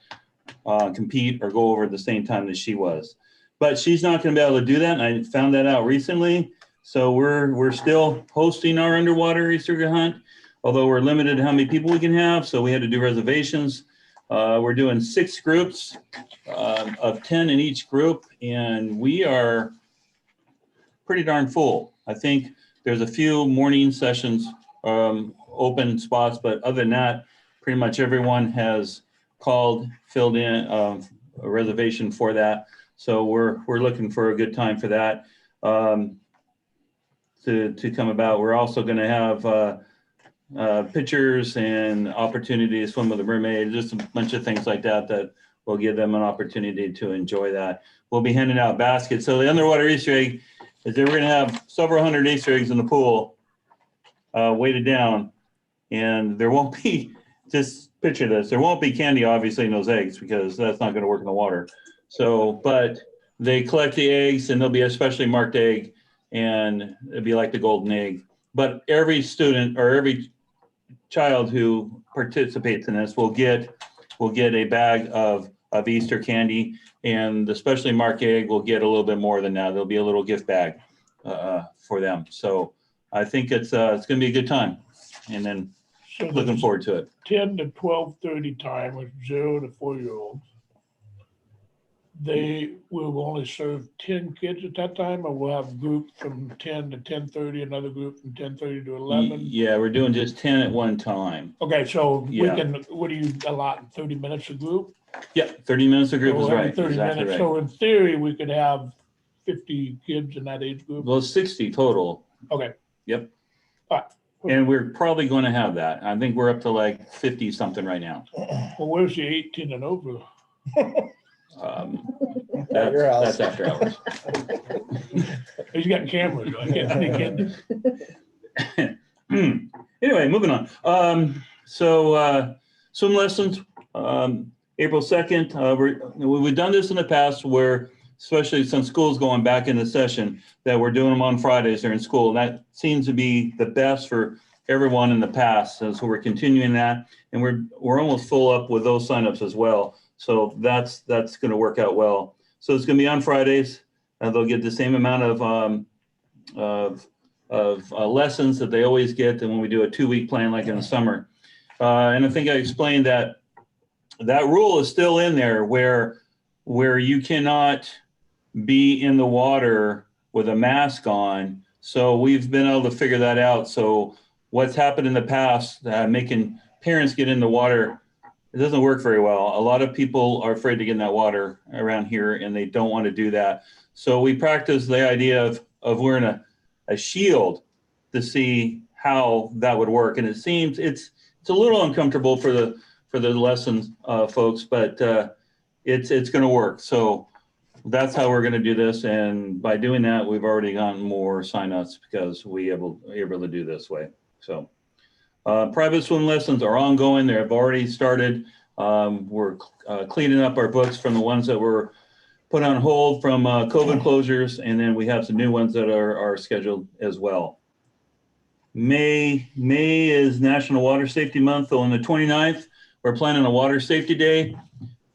compete or go over at the same time that she was. But she's not going to be able to do that, and I found that out recently. So we're still hosting our underwater Easter egg hunt, although we're limited to how many people we can have, so we had to do reservations. We're doing 6 groups of 10 in each group, and we are pretty darn full. I think there's a few morning sessions, open spots, but other than that, pretty much everyone has called, filled in a reservation for that. So we're looking for a good time for that to come about. We're also going to have pictures and opportunity to swim with a mermaid, just a bunch of things like that that will give them an opportunity to enjoy that. We'll be handing out baskets. So the underwater Easter egg is that we're going to have several hundred Easter eggs in the pool weighted down, and there won't be, just picture this, there won't be candy obviously in those eggs because that's not going to work in the water. So, but they collect the eggs and they'll be a specially marked egg, and it'll be like the golden egg. But every student or every child who participates in this will get a bag of Easter candy, and the specially marked egg will get a little bit more than that. There'll be a little gift bag for them. So I think it's going to be a good time, and then So looking forward to it. 10 to 12:30 time with 0 to 4-year-olds. They will only serve 10 kids at that time, or we'll have groups from 10 to 10:30, another group from 10:30 to 11. Yeah, we're doing just 10 at one time. Okay, so we Yeah. can, what do you allot, 30 minutes a group? Yeah, 30 minutes a group So is we'll have right. 30 Exactly minutes. right. So in theory, we could have 50 kids in that age group. Well, 60 total. Okay. Yep. All right. And we're probably going to have that. I think we're up to like 50 something right now. Well, where's the 18 and over? At your house. That's after hours. He's got cameras. I can't sneak in. Anyway, moving on. So swim lessons, April 2nd. We've done this in the past where, especially since school's going back into session, that we're doing them on Fridays during school. And that seems to be the best for everyone in the past. And so we're continuing that, and we're almost full up with those signups as well. So that's going to work out well. So it's going to be on Fridays. They'll get the same amount of lessons that they always get than when we do a 2-week plan like in the summer. And I think I explained that rule is still in there where you cannot be in the water with a mask on. So we've been able to figure that out. So what's happened in the past, making parents get in the water, it doesn't work very well. A lot of people are afraid to get in that water around here and they don't want to do that. So we practice the idea of wearing a shield to see how that would work. And it seems it's a little uncomfortable for the lessons folks, but it's going to work. So that's how we're going to do this. And by doing that, we've already gotten more signups because we able to do this way. So private swim lessons are ongoing. They have already started. We're cleaning up our books from the ones that were put on hold from COVID closures. And then we have some new ones that are scheduled as well. May is National Water Safety Month. On the 29th, we're planning a Water Safety Day.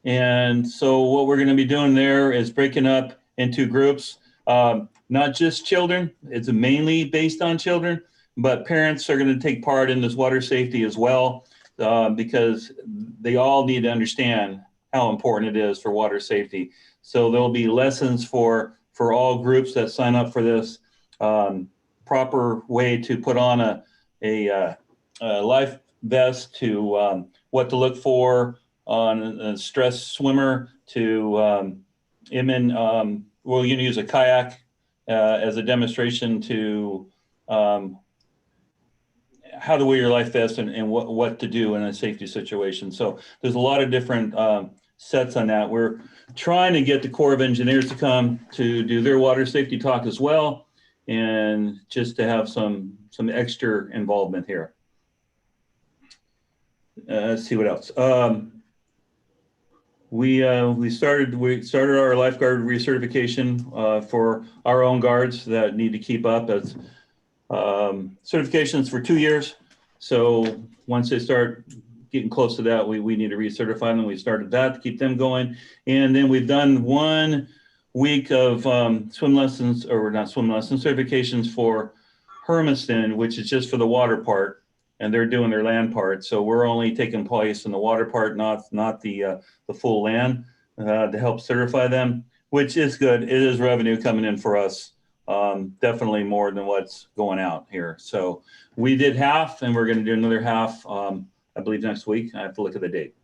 And so what we're going to be doing there is breaking up into groups, not just children. It's mainly based on children, but parents are going to take part in this water safety as well, because they all need to understand how important it is for water safety. So there'll be lessons for all groups that sign up for this, proper way to put on a life vest, to what to look for on a stressed swimmer, to we're going to use a kayak as a demonstration to how to wear your life vest and what to do in a safety situation. So there's a lot of different sets on that. We're trying to get the Corps of Engineers to come to do their water safety talk as well, and just to have some extra involvement here. Let's see what else. We started our lifeguard recertification for our own guards that need to keep up as certifications for 2 years. So once they start getting close to that, we need to recertify them. We started that to keep them going. And then we've done 1 week of swim lessons, or not swim lessons, certifications for Hermiston, which is just for the water part, and they're doing their land part. So we're only taking place in the water part, not the full land, to help certify them, which is good. It is revenue coming in for us, definitely more than what's going out here. So we did half, and we're going to do another half, I believe next week. I have to look at the date.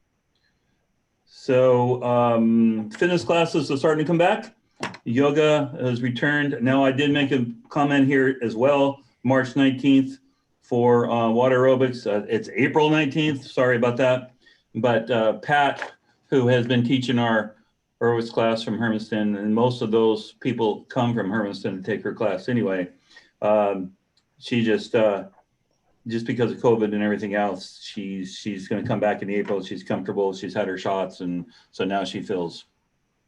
So fitness classes are starting to come back. Yoga has returned. Now I did make a comment here as well, March 19th for water aerobics. It's April 19th, sorry about that. But Pat, who has been teaching our aerobics class from Hermiston, and most of those people come from Hermiston to take her class anyway. She just because of COVID and everything else, she's going to come back in April. She's comfortable. She's had her shots, and so now she feels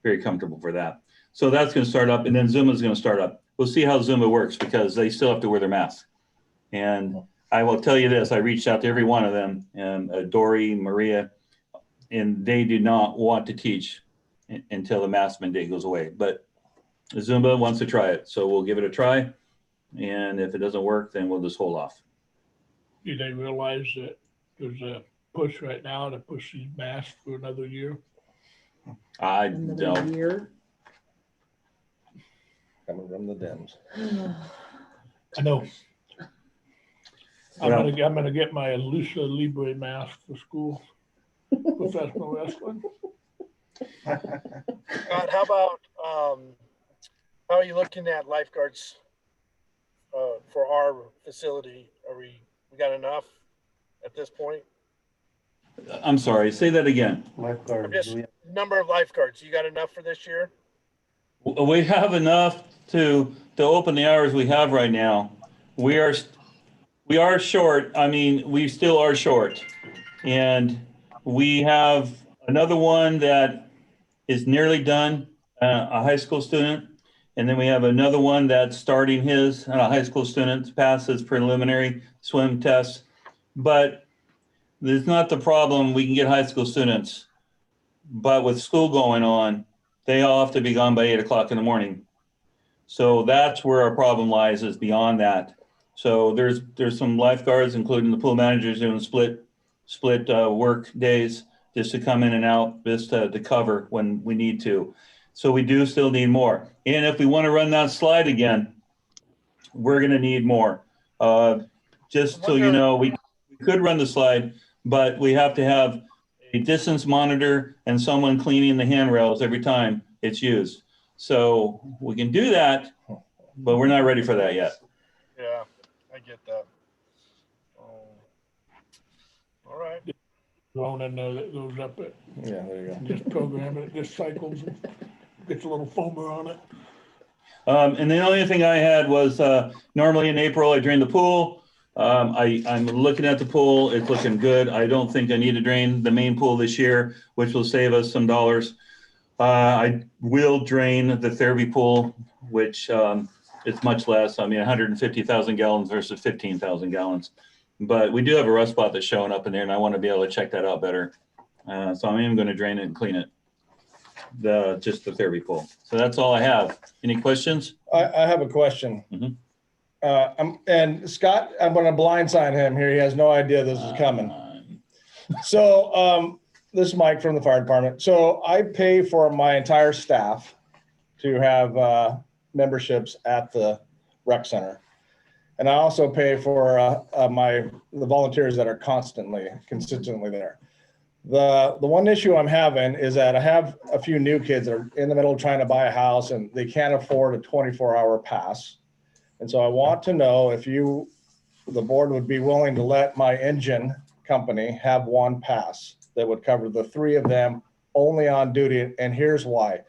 very comfortable for that. So that's going to start up, and then Zumba is going to start up. We'll see how Zumba works because they still have to wear their mask. And I will tell you this: I reached out to every one of them, and Dory, Maria, and they do not want to teach until the mask mandate goes away. But Zumba wants to try it, so we'll give it a try. And if it doesn't work, then we'll just hold off. Do they realize that there's a push right now to push these masks for another year? I Another don't. year. Coming from the dens. I know. I'm Well- gonna get my Lucha Libre mask for school, professional wrestling. Scott, how about, how are you looking at lifeguards for our facility? We got enough at this point? I'm sorry, say that again. Lifeguard. Just number of lifeguards, you got enough for this year? We have enough to open the hours we have right now. We are short. I mean, we still are short. And we have another one that is nearly done, a high school student. And then we have another one that's starting his, a high school student, to pass his preliminary swim test. But there's not the problem. We can get high school students. But with school going on, they all have to be gone by 8 o'clock in the morning. So that's where our problem lies, is beyond that. So there's some lifeguards, including the pool managers, doing split work days just to come in and out, just to cover when we need to. So we do still need more. And if we want to run that slide again, we're going to need more. Just so you know, we could run the slide, but we have to have a distance monitor and someone cleaning the handrails every time it's used. So we can do that, but we're not ready for that yet. Yeah, I get that. Oh. All right. Drone in there that goes up it, Yeah, there you go. just program it, just cycles, and gets a little foamer on it. And the only thing I had was normally in April, I drain the pool. I'm looking at the pool. It's looking good. I don't think I need to drain the main pool this year, which will save us some dollars. I will drain the therapy pool, which it's much less. I mean, 150,000 gallons versus 15,000 gallons. But we do have a rust spot that's showing up in there, and I want to be able to check that out better. So I'm even going to drain it and clean it. Just the therapy pool. So that's all I have. Any questions? I have a question. Mhm. And Scott, I'm going to blindside him here. He has no idea this is coming. So this is Mike from the fire department. So I pay for my entire staff to have memberships at the rec center. And I also pay for the volunteers that are consistently there. The one issue I'm having is that I have a few new kids that are in the middle of trying to buy a house and they can't afford a 24-hour pass. And so I want to know if the board would be willing to let my engine company have one pass that would cover the three of them only on duty. And here's why.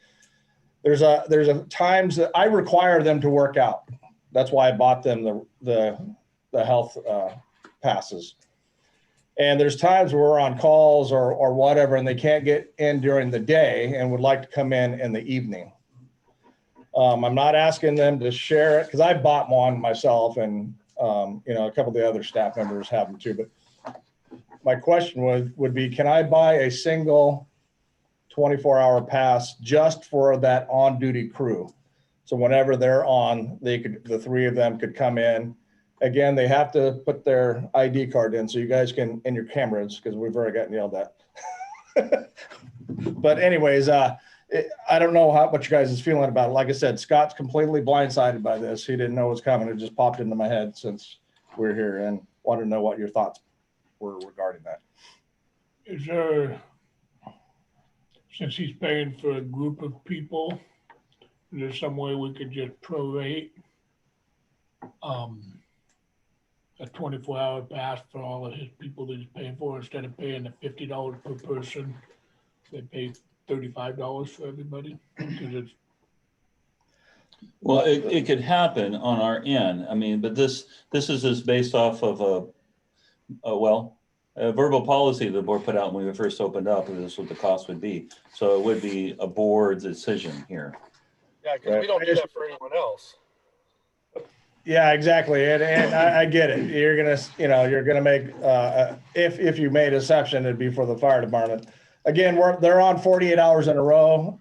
There's a times that I require them to work out. That's why I bought them the health passes. And there's times where we're on calls or whatever, and they can't get in during the day and would like to come in the evening. I'm not asking them to share it because I bought one myself, and a couple of the other staff members have them too. But my question would be, can I buy a single 24-hour pass just for that on-duty crew? So whenever they're on, the three of them could come in. Again, they have to put their ID card in so you guys can, in your cameras, because we've already gotten yelled at. But anyways, I don't know what you guys is feeling about it. Like I said, Scott's completely blindsided by this. He didn't know it was coming. It just popped into my head since we're here, and wanted to know what your thoughts were regarding that. Is there, since he's paying for a group of people, is there some way we could just prorate a 24-hour pass for all of his people that he's paying for, instead of paying the $50 per person? They pay $35 for everybody, because it's. Well, it could happen on our end. I mean, but this is just based off of a verbal policy the board put out when we first opened up, and this is what the cost would be. So it would be a board decision here. Yeah, because we don't do that for anyone else. Yeah, exactly. And I get it. You're gonna make if you made exception, it'd be for the fire department. Again, they're on 48 hours in a row.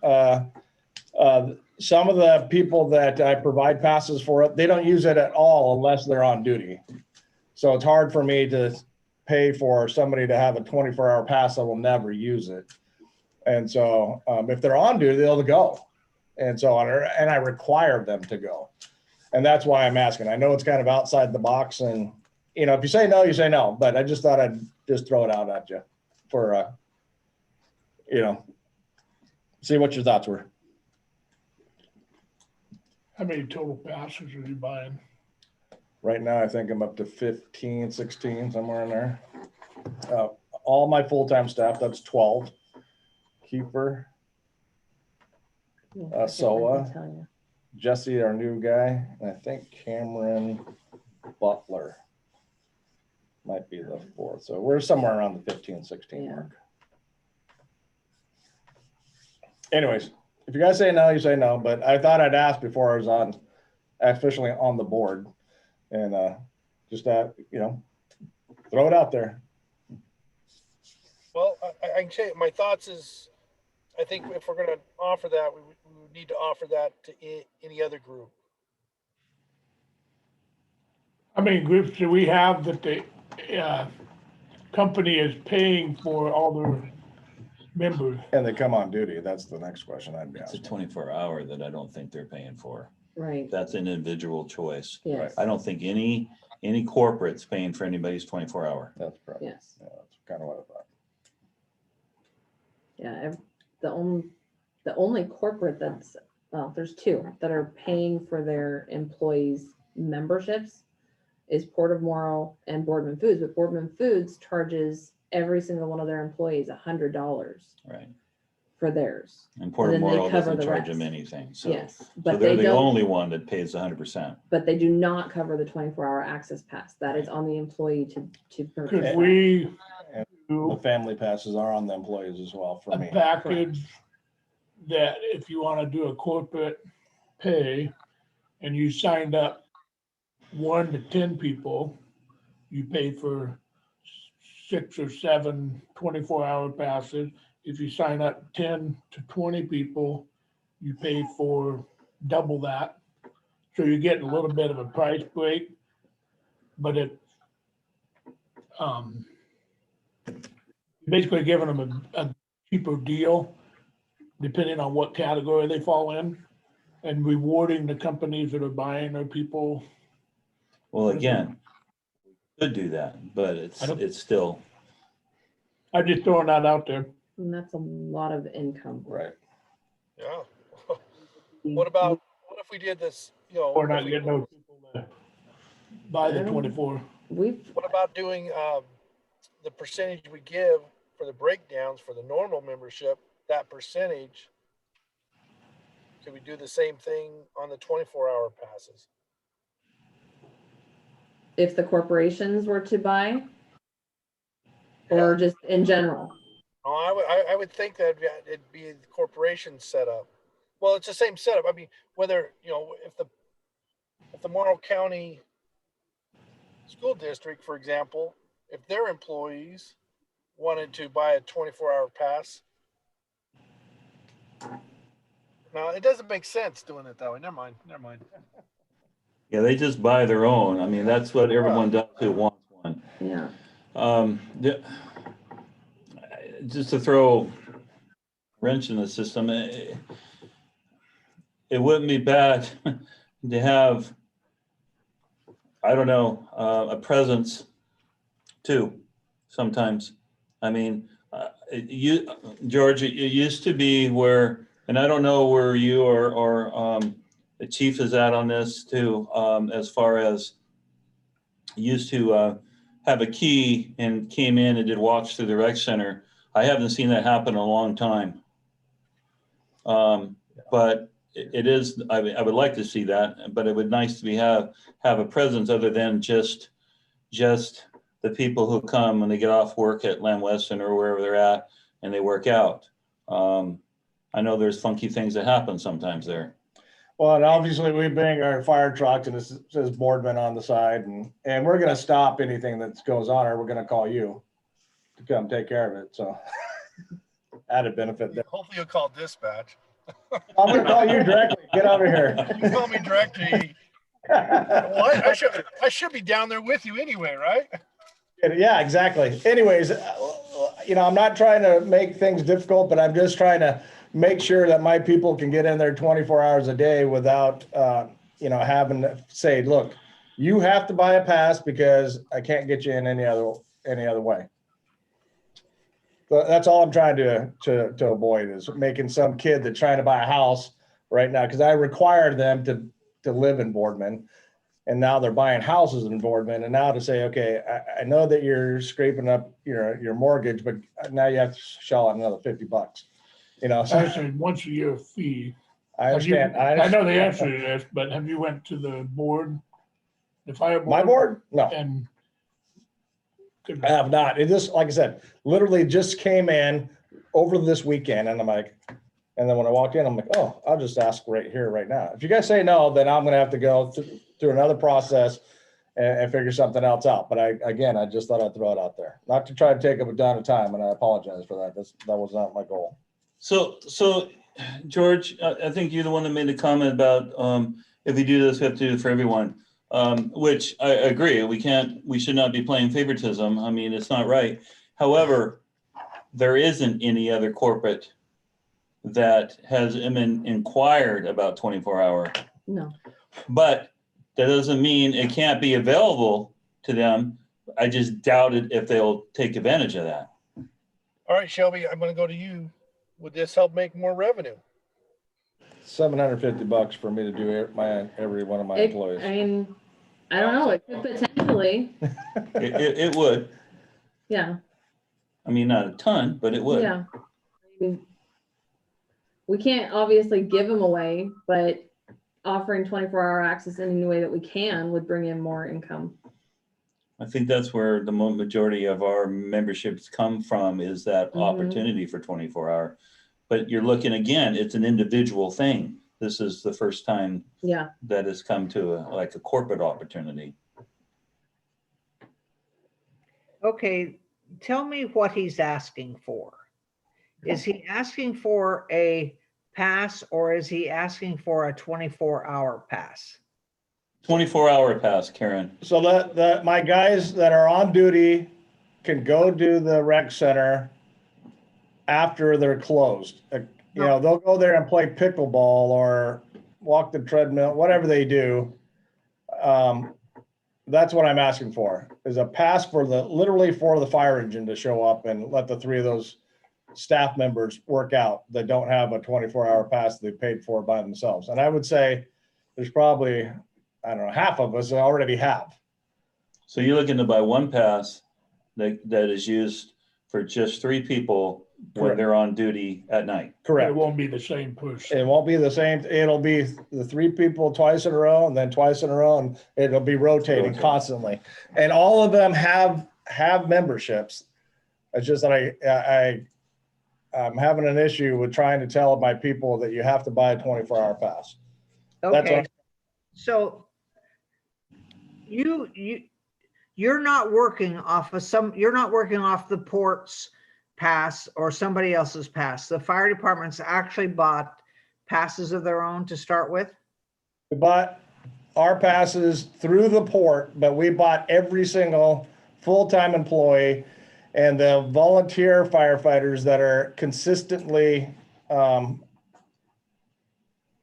Some of the people that I provide passes for it, they don't use it at all unless they're on duty. So it's hard for me to pay for somebody to have a 24-hour pass that will never use it. And so if they're on duty, they'll go. And so and I require them to go. And that's why I'm asking. I know it's kind of outside the box, and if you say no, you say no. But I just thought I'd just throw it out at you for see what your thoughts were. How many total passes are you buying? Right now, I think I'm up to 15, 16, somewhere in there. All my full-time staff, that's 12. Keeper, SOA, Jesse, our new guy, and I think Cameron Butler might be the fourth. So we're somewhere around the 15, 16 mark. Anyways, if you guys say no, you say no, but I thought I'd ask before I was officially on the board, and just throw it out there. Well, I can say my thoughts is, I think if we're going to offer that, we would need to offer that to any other group. How many groups do we have that the company is paying for all their members? And they come on duty. That's the next question I'd be It's a asking. 24-hour that I don't think they're paying for. Right, That's an individual choice. yes, I don't think any corporate's paying for anybody's 24-hour. That's correct. Yeah, yes. that's kind of what I thought. Yeah, the only corporate that's, well, there's two that are paying for their employees' memberships is Port of Morrow and Boardman Foods, but Boardman Foods charges every single one of their employees $100 Right. for theirs. And Port of And then they Morrow cover doesn't the charge them rest. anything. So, Yes, so but they're they the don't, only one that pays 100%. but they do not cover the 24-hour access pass. That is on the employee to purchase. Could that. we The do family passes are on the employees as well for a me. package that if you want to do a corporate pay and you signed up 1 to 10 people, you pay for 6 or 7 24-hour passes. If you sign up 10 to 20 people, you pay for double that. So you're getting a little bit of a price break, but it, basically giving them a cheaper deal depending on what category they fall in, and rewarding the companies that are buying their people. Well, again, we could do that, but it's still. I'm just throwing that out there. And that's a lot of income. Right. Yeah. What if we did this, We're not getting those people to buy the Um, 24. what about doing the percentage we give for the breakdowns for the normal membership, that percentage? Could we do the same thing on the 24-hour passes? If the corporations were to buy, or just in general? Oh, I would think that it'd be the corporation setup. Well, it's the same setup. I mean, whether, if the Morrow County School District, for example, if their employees wanted to buy a 24-hour pass. No, it doesn't make sense doing it that way. Never mind. Yeah, they just buy their own. I mean, that's what everyone does who wants one. Yeah. Just to throw a wrench in the system, it wouldn't be bad to have, I don't know, a presence too, sometimes. I mean, George, it used to be where, and I don't know where you or the chief is at on this too, as far as used to have a key and came in and did walks through the rec center. I haven't seen that happen in a long time. But it is, I would like to see that, but it would nice to have a presence other than just the people who come when they get off work at Lamb Weston or wherever they're at and they work out. I know there's funky things that happen sometimes there. Well, and obviously we bring our fire trucks and it says Boardman on the side and we're going to stop anything that goes on or we're going to call you to come take care of it. So added benefit there. Hopefully you'll call dispatch. I'm going to call you directly. Get over here. You call me directly. Well, I should be down there with you anyway, right? Yeah, exactly. Anyways, I'm not trying to make things difficult, but I'm just trying to make sure that my people can get in there 24 hours a day without, having to say, look, you have to buy a pass because I can't get you in any other way. So that's all I'm trying to avoid is making some kid that's trying to buy a house right now, because I required them to live in Boardman. And now they're buying houses in Boardman, and now to say, okay, I know that you're scraping up your mortgage, but now you have to shell out another $50. So I said once a year fee. I understand. I know the answer to this, but have you went to the board, the fire board? My board? No, And I have not. It just, like I said, literally just came in over this weekend, and I'm like, and then when I walked in, I'm like, oh, I'll just ask right here, right now. If you guys say no, then I'm gonna have to go through another process and figure something else out. But I just thought I'd throw it out there, not to try to take up a ton of time, and I apologize for that. That was not my goal. So George, I think you're the one that made the comment about if we do this, we have to do it for everyone. Which I agree, we should not be playing favoritism. I mean, it's not right. However, there isn't any other corporate that has inquired about 24-hour. No. But that doesn't mean it can't be available to them. I just doubted if they'll take advantage of that. All right, Shelby, I'm going to go to you. Would this help make more revenue? $750 for me to do every one of my employees. I mean, I don't know, it could potentially, It would. yeah, I mean, not a ton, but it would. yeah. I mean, we can't obviously give them away, but offering 24-hour access in any way that we can would bring in more income. I think that's where the majority of our memberships come from, is that opportunity for 24-hour. But you're looking, again, it's an individual thing. This is the first time that has come to a corporate opportunity. Okay, tell me what he's asking for. Is he asking for a pass or is he asking for a 24-hour pass? 24-hour pass, Karen. So that my guys that are on duty can go to the rec center after they're closed. You know, they'll go there and play pickleball or walk the treadmill, whatever they do. That's what I'm asking for, is a pass for literally for the fire engine to show up and let the 3 of those staff members work out that don't have a 24-hour pass they paid for by themselves. And I would say there's probably, I don't know, half of us already have. So you're looking to buy one pass that is used for just 3 people when they're on duty at night. Correct. It won't be the same person. It won't be the same. It'll be the 3 people twice in a row and then twice in a row, and it'll be rotating constantly. And all of them have memberships. It's just that I'm having an issue with trying to tell my people that you have to buy a 24-hour pass. Okay, so you're not working off of you're not working off the port's pass or somebody else's pass. The fire department's actually bought passes of their own to start with. We bought our passes through the port, but we bought every single full-time employee and the volunteer firefighters that are consistently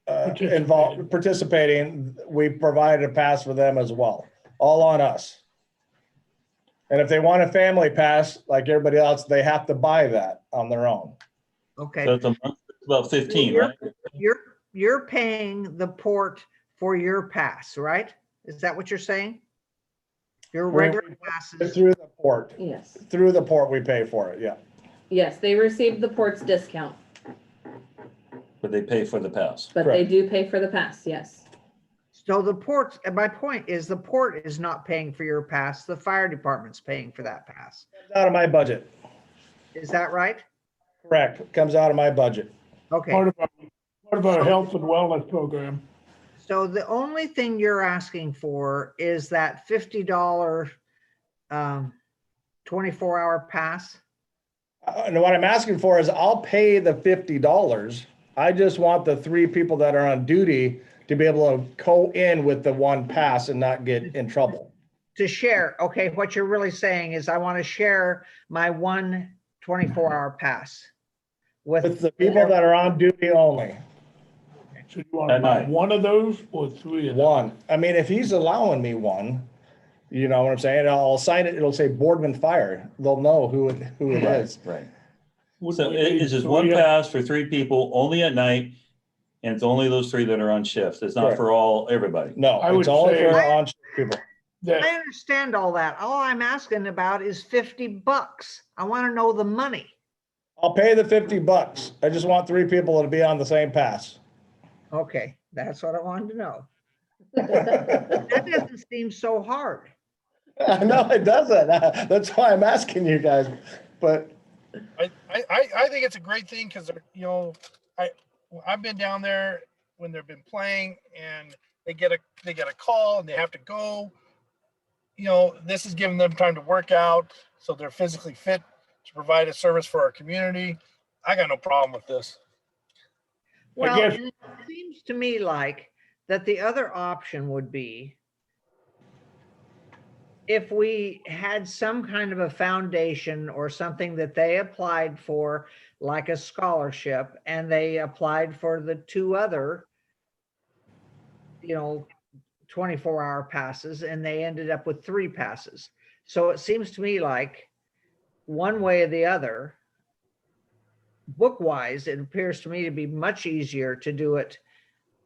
participating. We provided a pass for them as well, all on us. And if they want a family pass like everybody else, they have to buy that on their own. Okay. So it's a month, about 15, right? You're paying the port for your pass, right? Is that what you're saying? Your regular passes through the port. Yes. Through the port, we pay for it. Yeah. Yes, they receive the port's discount, But they pay for the pass. but they do pay for the pass. Yes. So the port, and my point is the port is not paying for your pass. The fire department's paying for that pass. Out of my budget. Is that right? Correct. It comes out of my budget. Okay. Part of our health and wellness program. So the only thing you're asking for is that $50 24-hour pass? And what I'm asking for is I'll pay the $50. I just want the 3 people that are on duty to be able to go in with the one pass and not get in trouble. To share. Okay, what you're really saying is I want to share my one 24-hour pass With the people that are on duty only. So you want to buy one of those or 3 of them? One. I mean, if he's allowing me one, you know what I'm saying? I'll sign it. It'll say Boardman Fire. They'll know who it is. Right. So it's just one pass for 3 people only at night. And it's only those 3 that are on shift. It's not for everybody. No, it's only for on shift people. I understand all that. All I'm asking about is $50. I want to know the money. I'll pay the $50. I just want 3 people to be on the same pass. Okay, that's what I wanted to know. That doesn't seem so hard. No, it doesn't. That's why I'm asking you guys. But I think it's a great thing because, you know, I've been down there when they've been playing and they get a call and they have to go. You know, this is giving them time to work out so they're physically fit to provide a service for our community. I got no problem with this. Well, it seems to me like that the other option would be if we had some kind of a foundation or something that they applied for, like a scholarship, and they applied for the 2 other, 24-hour passes, and they ended up with 3 passes. So it seems to me like one way or the other, book-wise, it appears to me to be much easier to do it.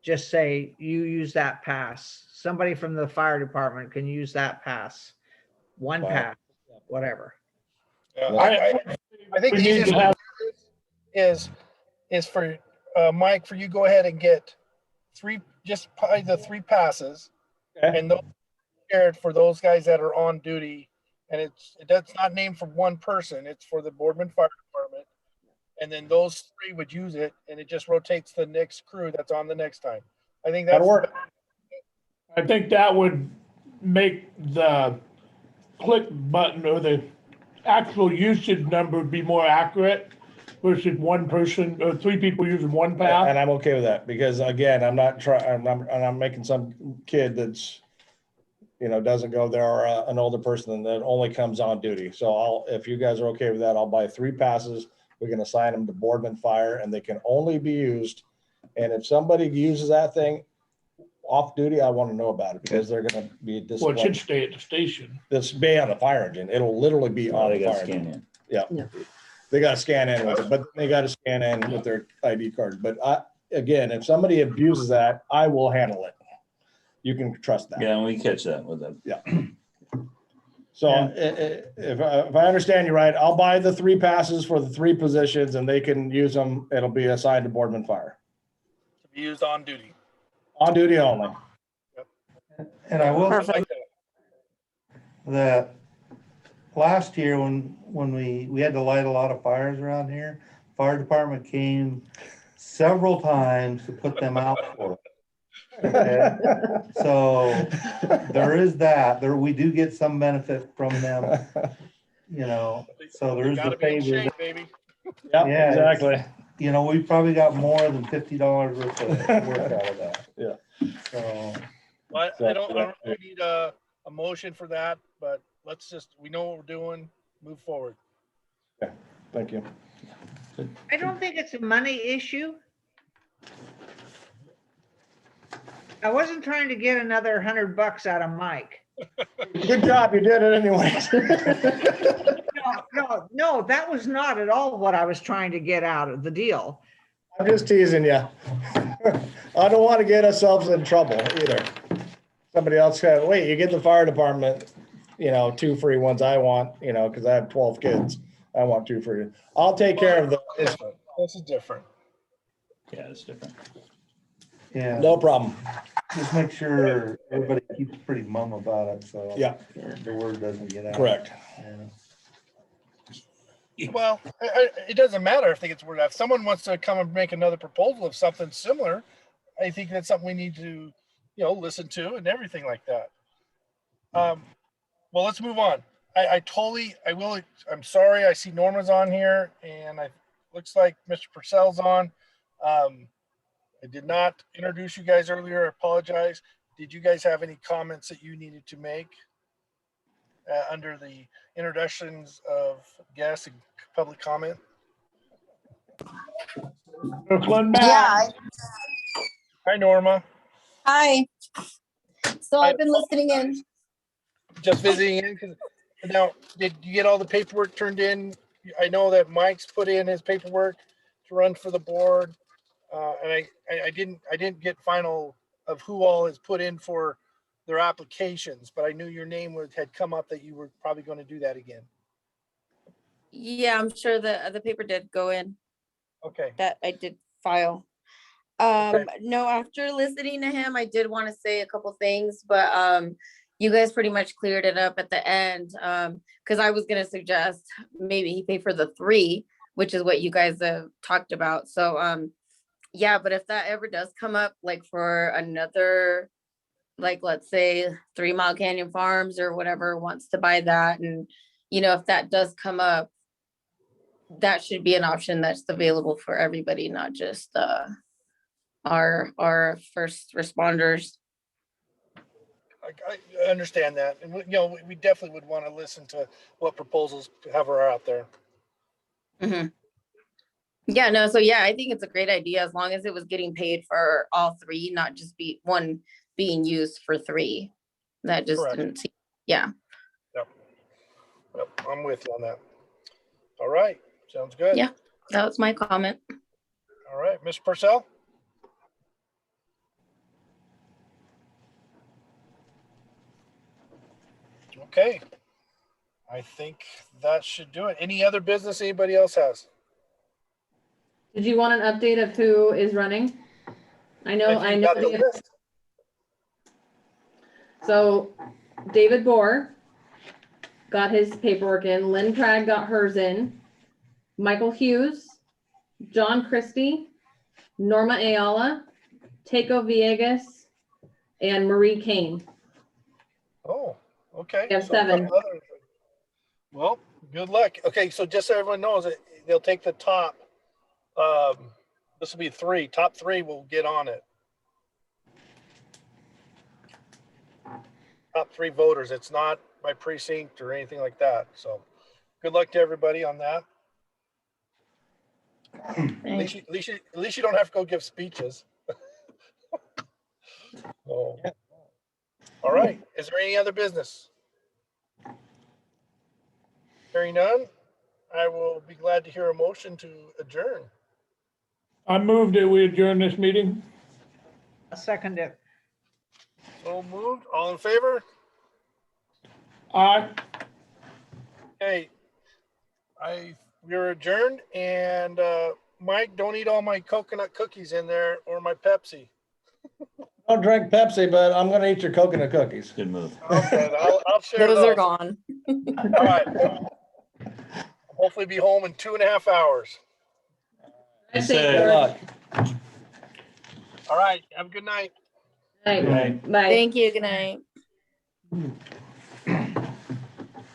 Just say you use that pass. Somebody from the fire department can use that pass. One Wow. pass, whatever. Yeah, I I think we the need easiest to way have, is for Mike, for you go ahead and get 3, just probably the 3 passes, Okay. and those shared for those guys that are on duty. And that's not named for one person. It's for the Boardman Fire Department. And then those 3 would use it, and it just rotates the next crew that's on the next time. I think that's That'll work. I think that would make the click button or the actual usage number be more accurate versus one person or 3 people using one And pass. I'm okay with that, because again, I'm not trying, I'm making some kid that's, doesn't go there, or an older person that only comes on duty. So if you guys are okay with that, I'll buy 3 passes. We can assign them to Boardman Fire, and they can only be used. And if somebody uses that thing off duty, I want to know about it, because they're going to be Well, it should disciplined. stay at the station. This be on the fire engine. It'll literally be Oh, on they the got fire scan engine. in. Yeah. They got to scan in with it, but they got to scan in with their ID card. But again, if somebody abuses that, I will handle it. You can trust that. Yeah, and we catch that with them. Yeah. So if I understand you right, I'll buy the 3 passes for the 3 positions, and they can use them. It'll be assigned to Boardman Fire. to be used on duty. On duty only. And I will say Like that last year when we had to light a lot of fires around here, fire department came several times to put them out for us. Okay? So there is that. We do get some benefit from them, so there They is the gotta be in favor. shape, baby. Yeah, Yeah, exactly. We probably got more than $50 worth of work out of that. Yeah. So, But I don't really need a motion for that, but we know what we're doing, move forward. Thank you. I don't think it's a money issue. I wasn't trying to get another $100 out of Mike. Good job. You did it anyways. No, that was not at all what I was trying to get out of the deal. I'm just teasing you. I don't want to get ourselves in trouble either. Somebody else said, wait, you get the fire department, 2 free ones I want, because I have 12 kids. I want 2 free. I'll take care of the. This is different. Yeah, it's different. yeah, No problem. just make sure everybody keeps pretty mum about it, so Yeah, the word doesn't get out. correct. Yeah. Well, it doesn't matter if they get the word out. If someone wants to come and make another proposal of something similar, I think that's something we need to, listen to and everything like that. Well, let's move on. I'm sorry. I see Norma's on here, and looks like Mr. Purcell's on. I did not introduce you guys earlier. I apologize. Did you guys have any comments that you needed to make under the introductions of guests and public comment? Brooklyn back. Yeah, Hi, Norma. hi. So Hi. I've been listening in. Just visiting in. Now, did you get all the paperwork turned in? I know that Mike's put in his paperwork to run for the board. And I didn't get final of who all has put in for their applications, but I knew your name had come up that you were probably going to do that again. Yeah, I'm sure the paper did go in Okay. that I did file. No, after listening to him, I did want to say a couple things, but you guys pretty much cleared it up at the end. Because I was gonna suggest maybe he pay for the 3, which is what you guys have talked about. So yeah, but if that ever does come up, like for another, like let's say 3 Mile Canyon Farms or whatever wants to buy that, and if that does come up, that should be an option that's available for everybody, not just our first responders. I understand that. And, you know, we definitely would want to listen to what proposals are out there. Mhm. Yeah, no, so yeah, I think it's a great idea as long as it was getting paid for all three, not just be one being used for three. That just Correct. didn't seem, yeah. Yep. I'm with you on that. All right. Sounds good. Yeah. That was my comment. All right. Mr. Purcell? Okay. I think that should do it. Any other business anybody else has? Did you want an update of who is running? I know, If you got the list. So David Bohr got his paperwork in, Lynn Craig got hers in, Michael Hughes, John Christie, Norma Ayala, Teco Villegas, and Marie Kane. Oh, okay. We have So a couple 7. others. Well, good luck. Okay, so just so everyone knows, they'll take the top. This will be 3. Top 3 will get on it. Top 3 voters. It's not by precinct or anything like that. So, good luck to everybody on that. At least you don't have to go give speeches. Oh. All right. Is there any other business? Hearing none, I will be glad to hear a motion to adjourn. I moved that we adjourn this meeting. A second it. So moved. All in favor? Aye. Okay. We're adjourned, and Mike, don't eat all my coconut cookies in there or my Pepsi. I don't drink Pepsi, but I'm gonna eat your coconut cookies. Good move. Okay, I'll share Those are gone. All right. I'll hopefully be home in 2.5 hours. Be I'd say safe. Good luck. All right. Have a good night. Right. Right. Bye. Thank you. Good night.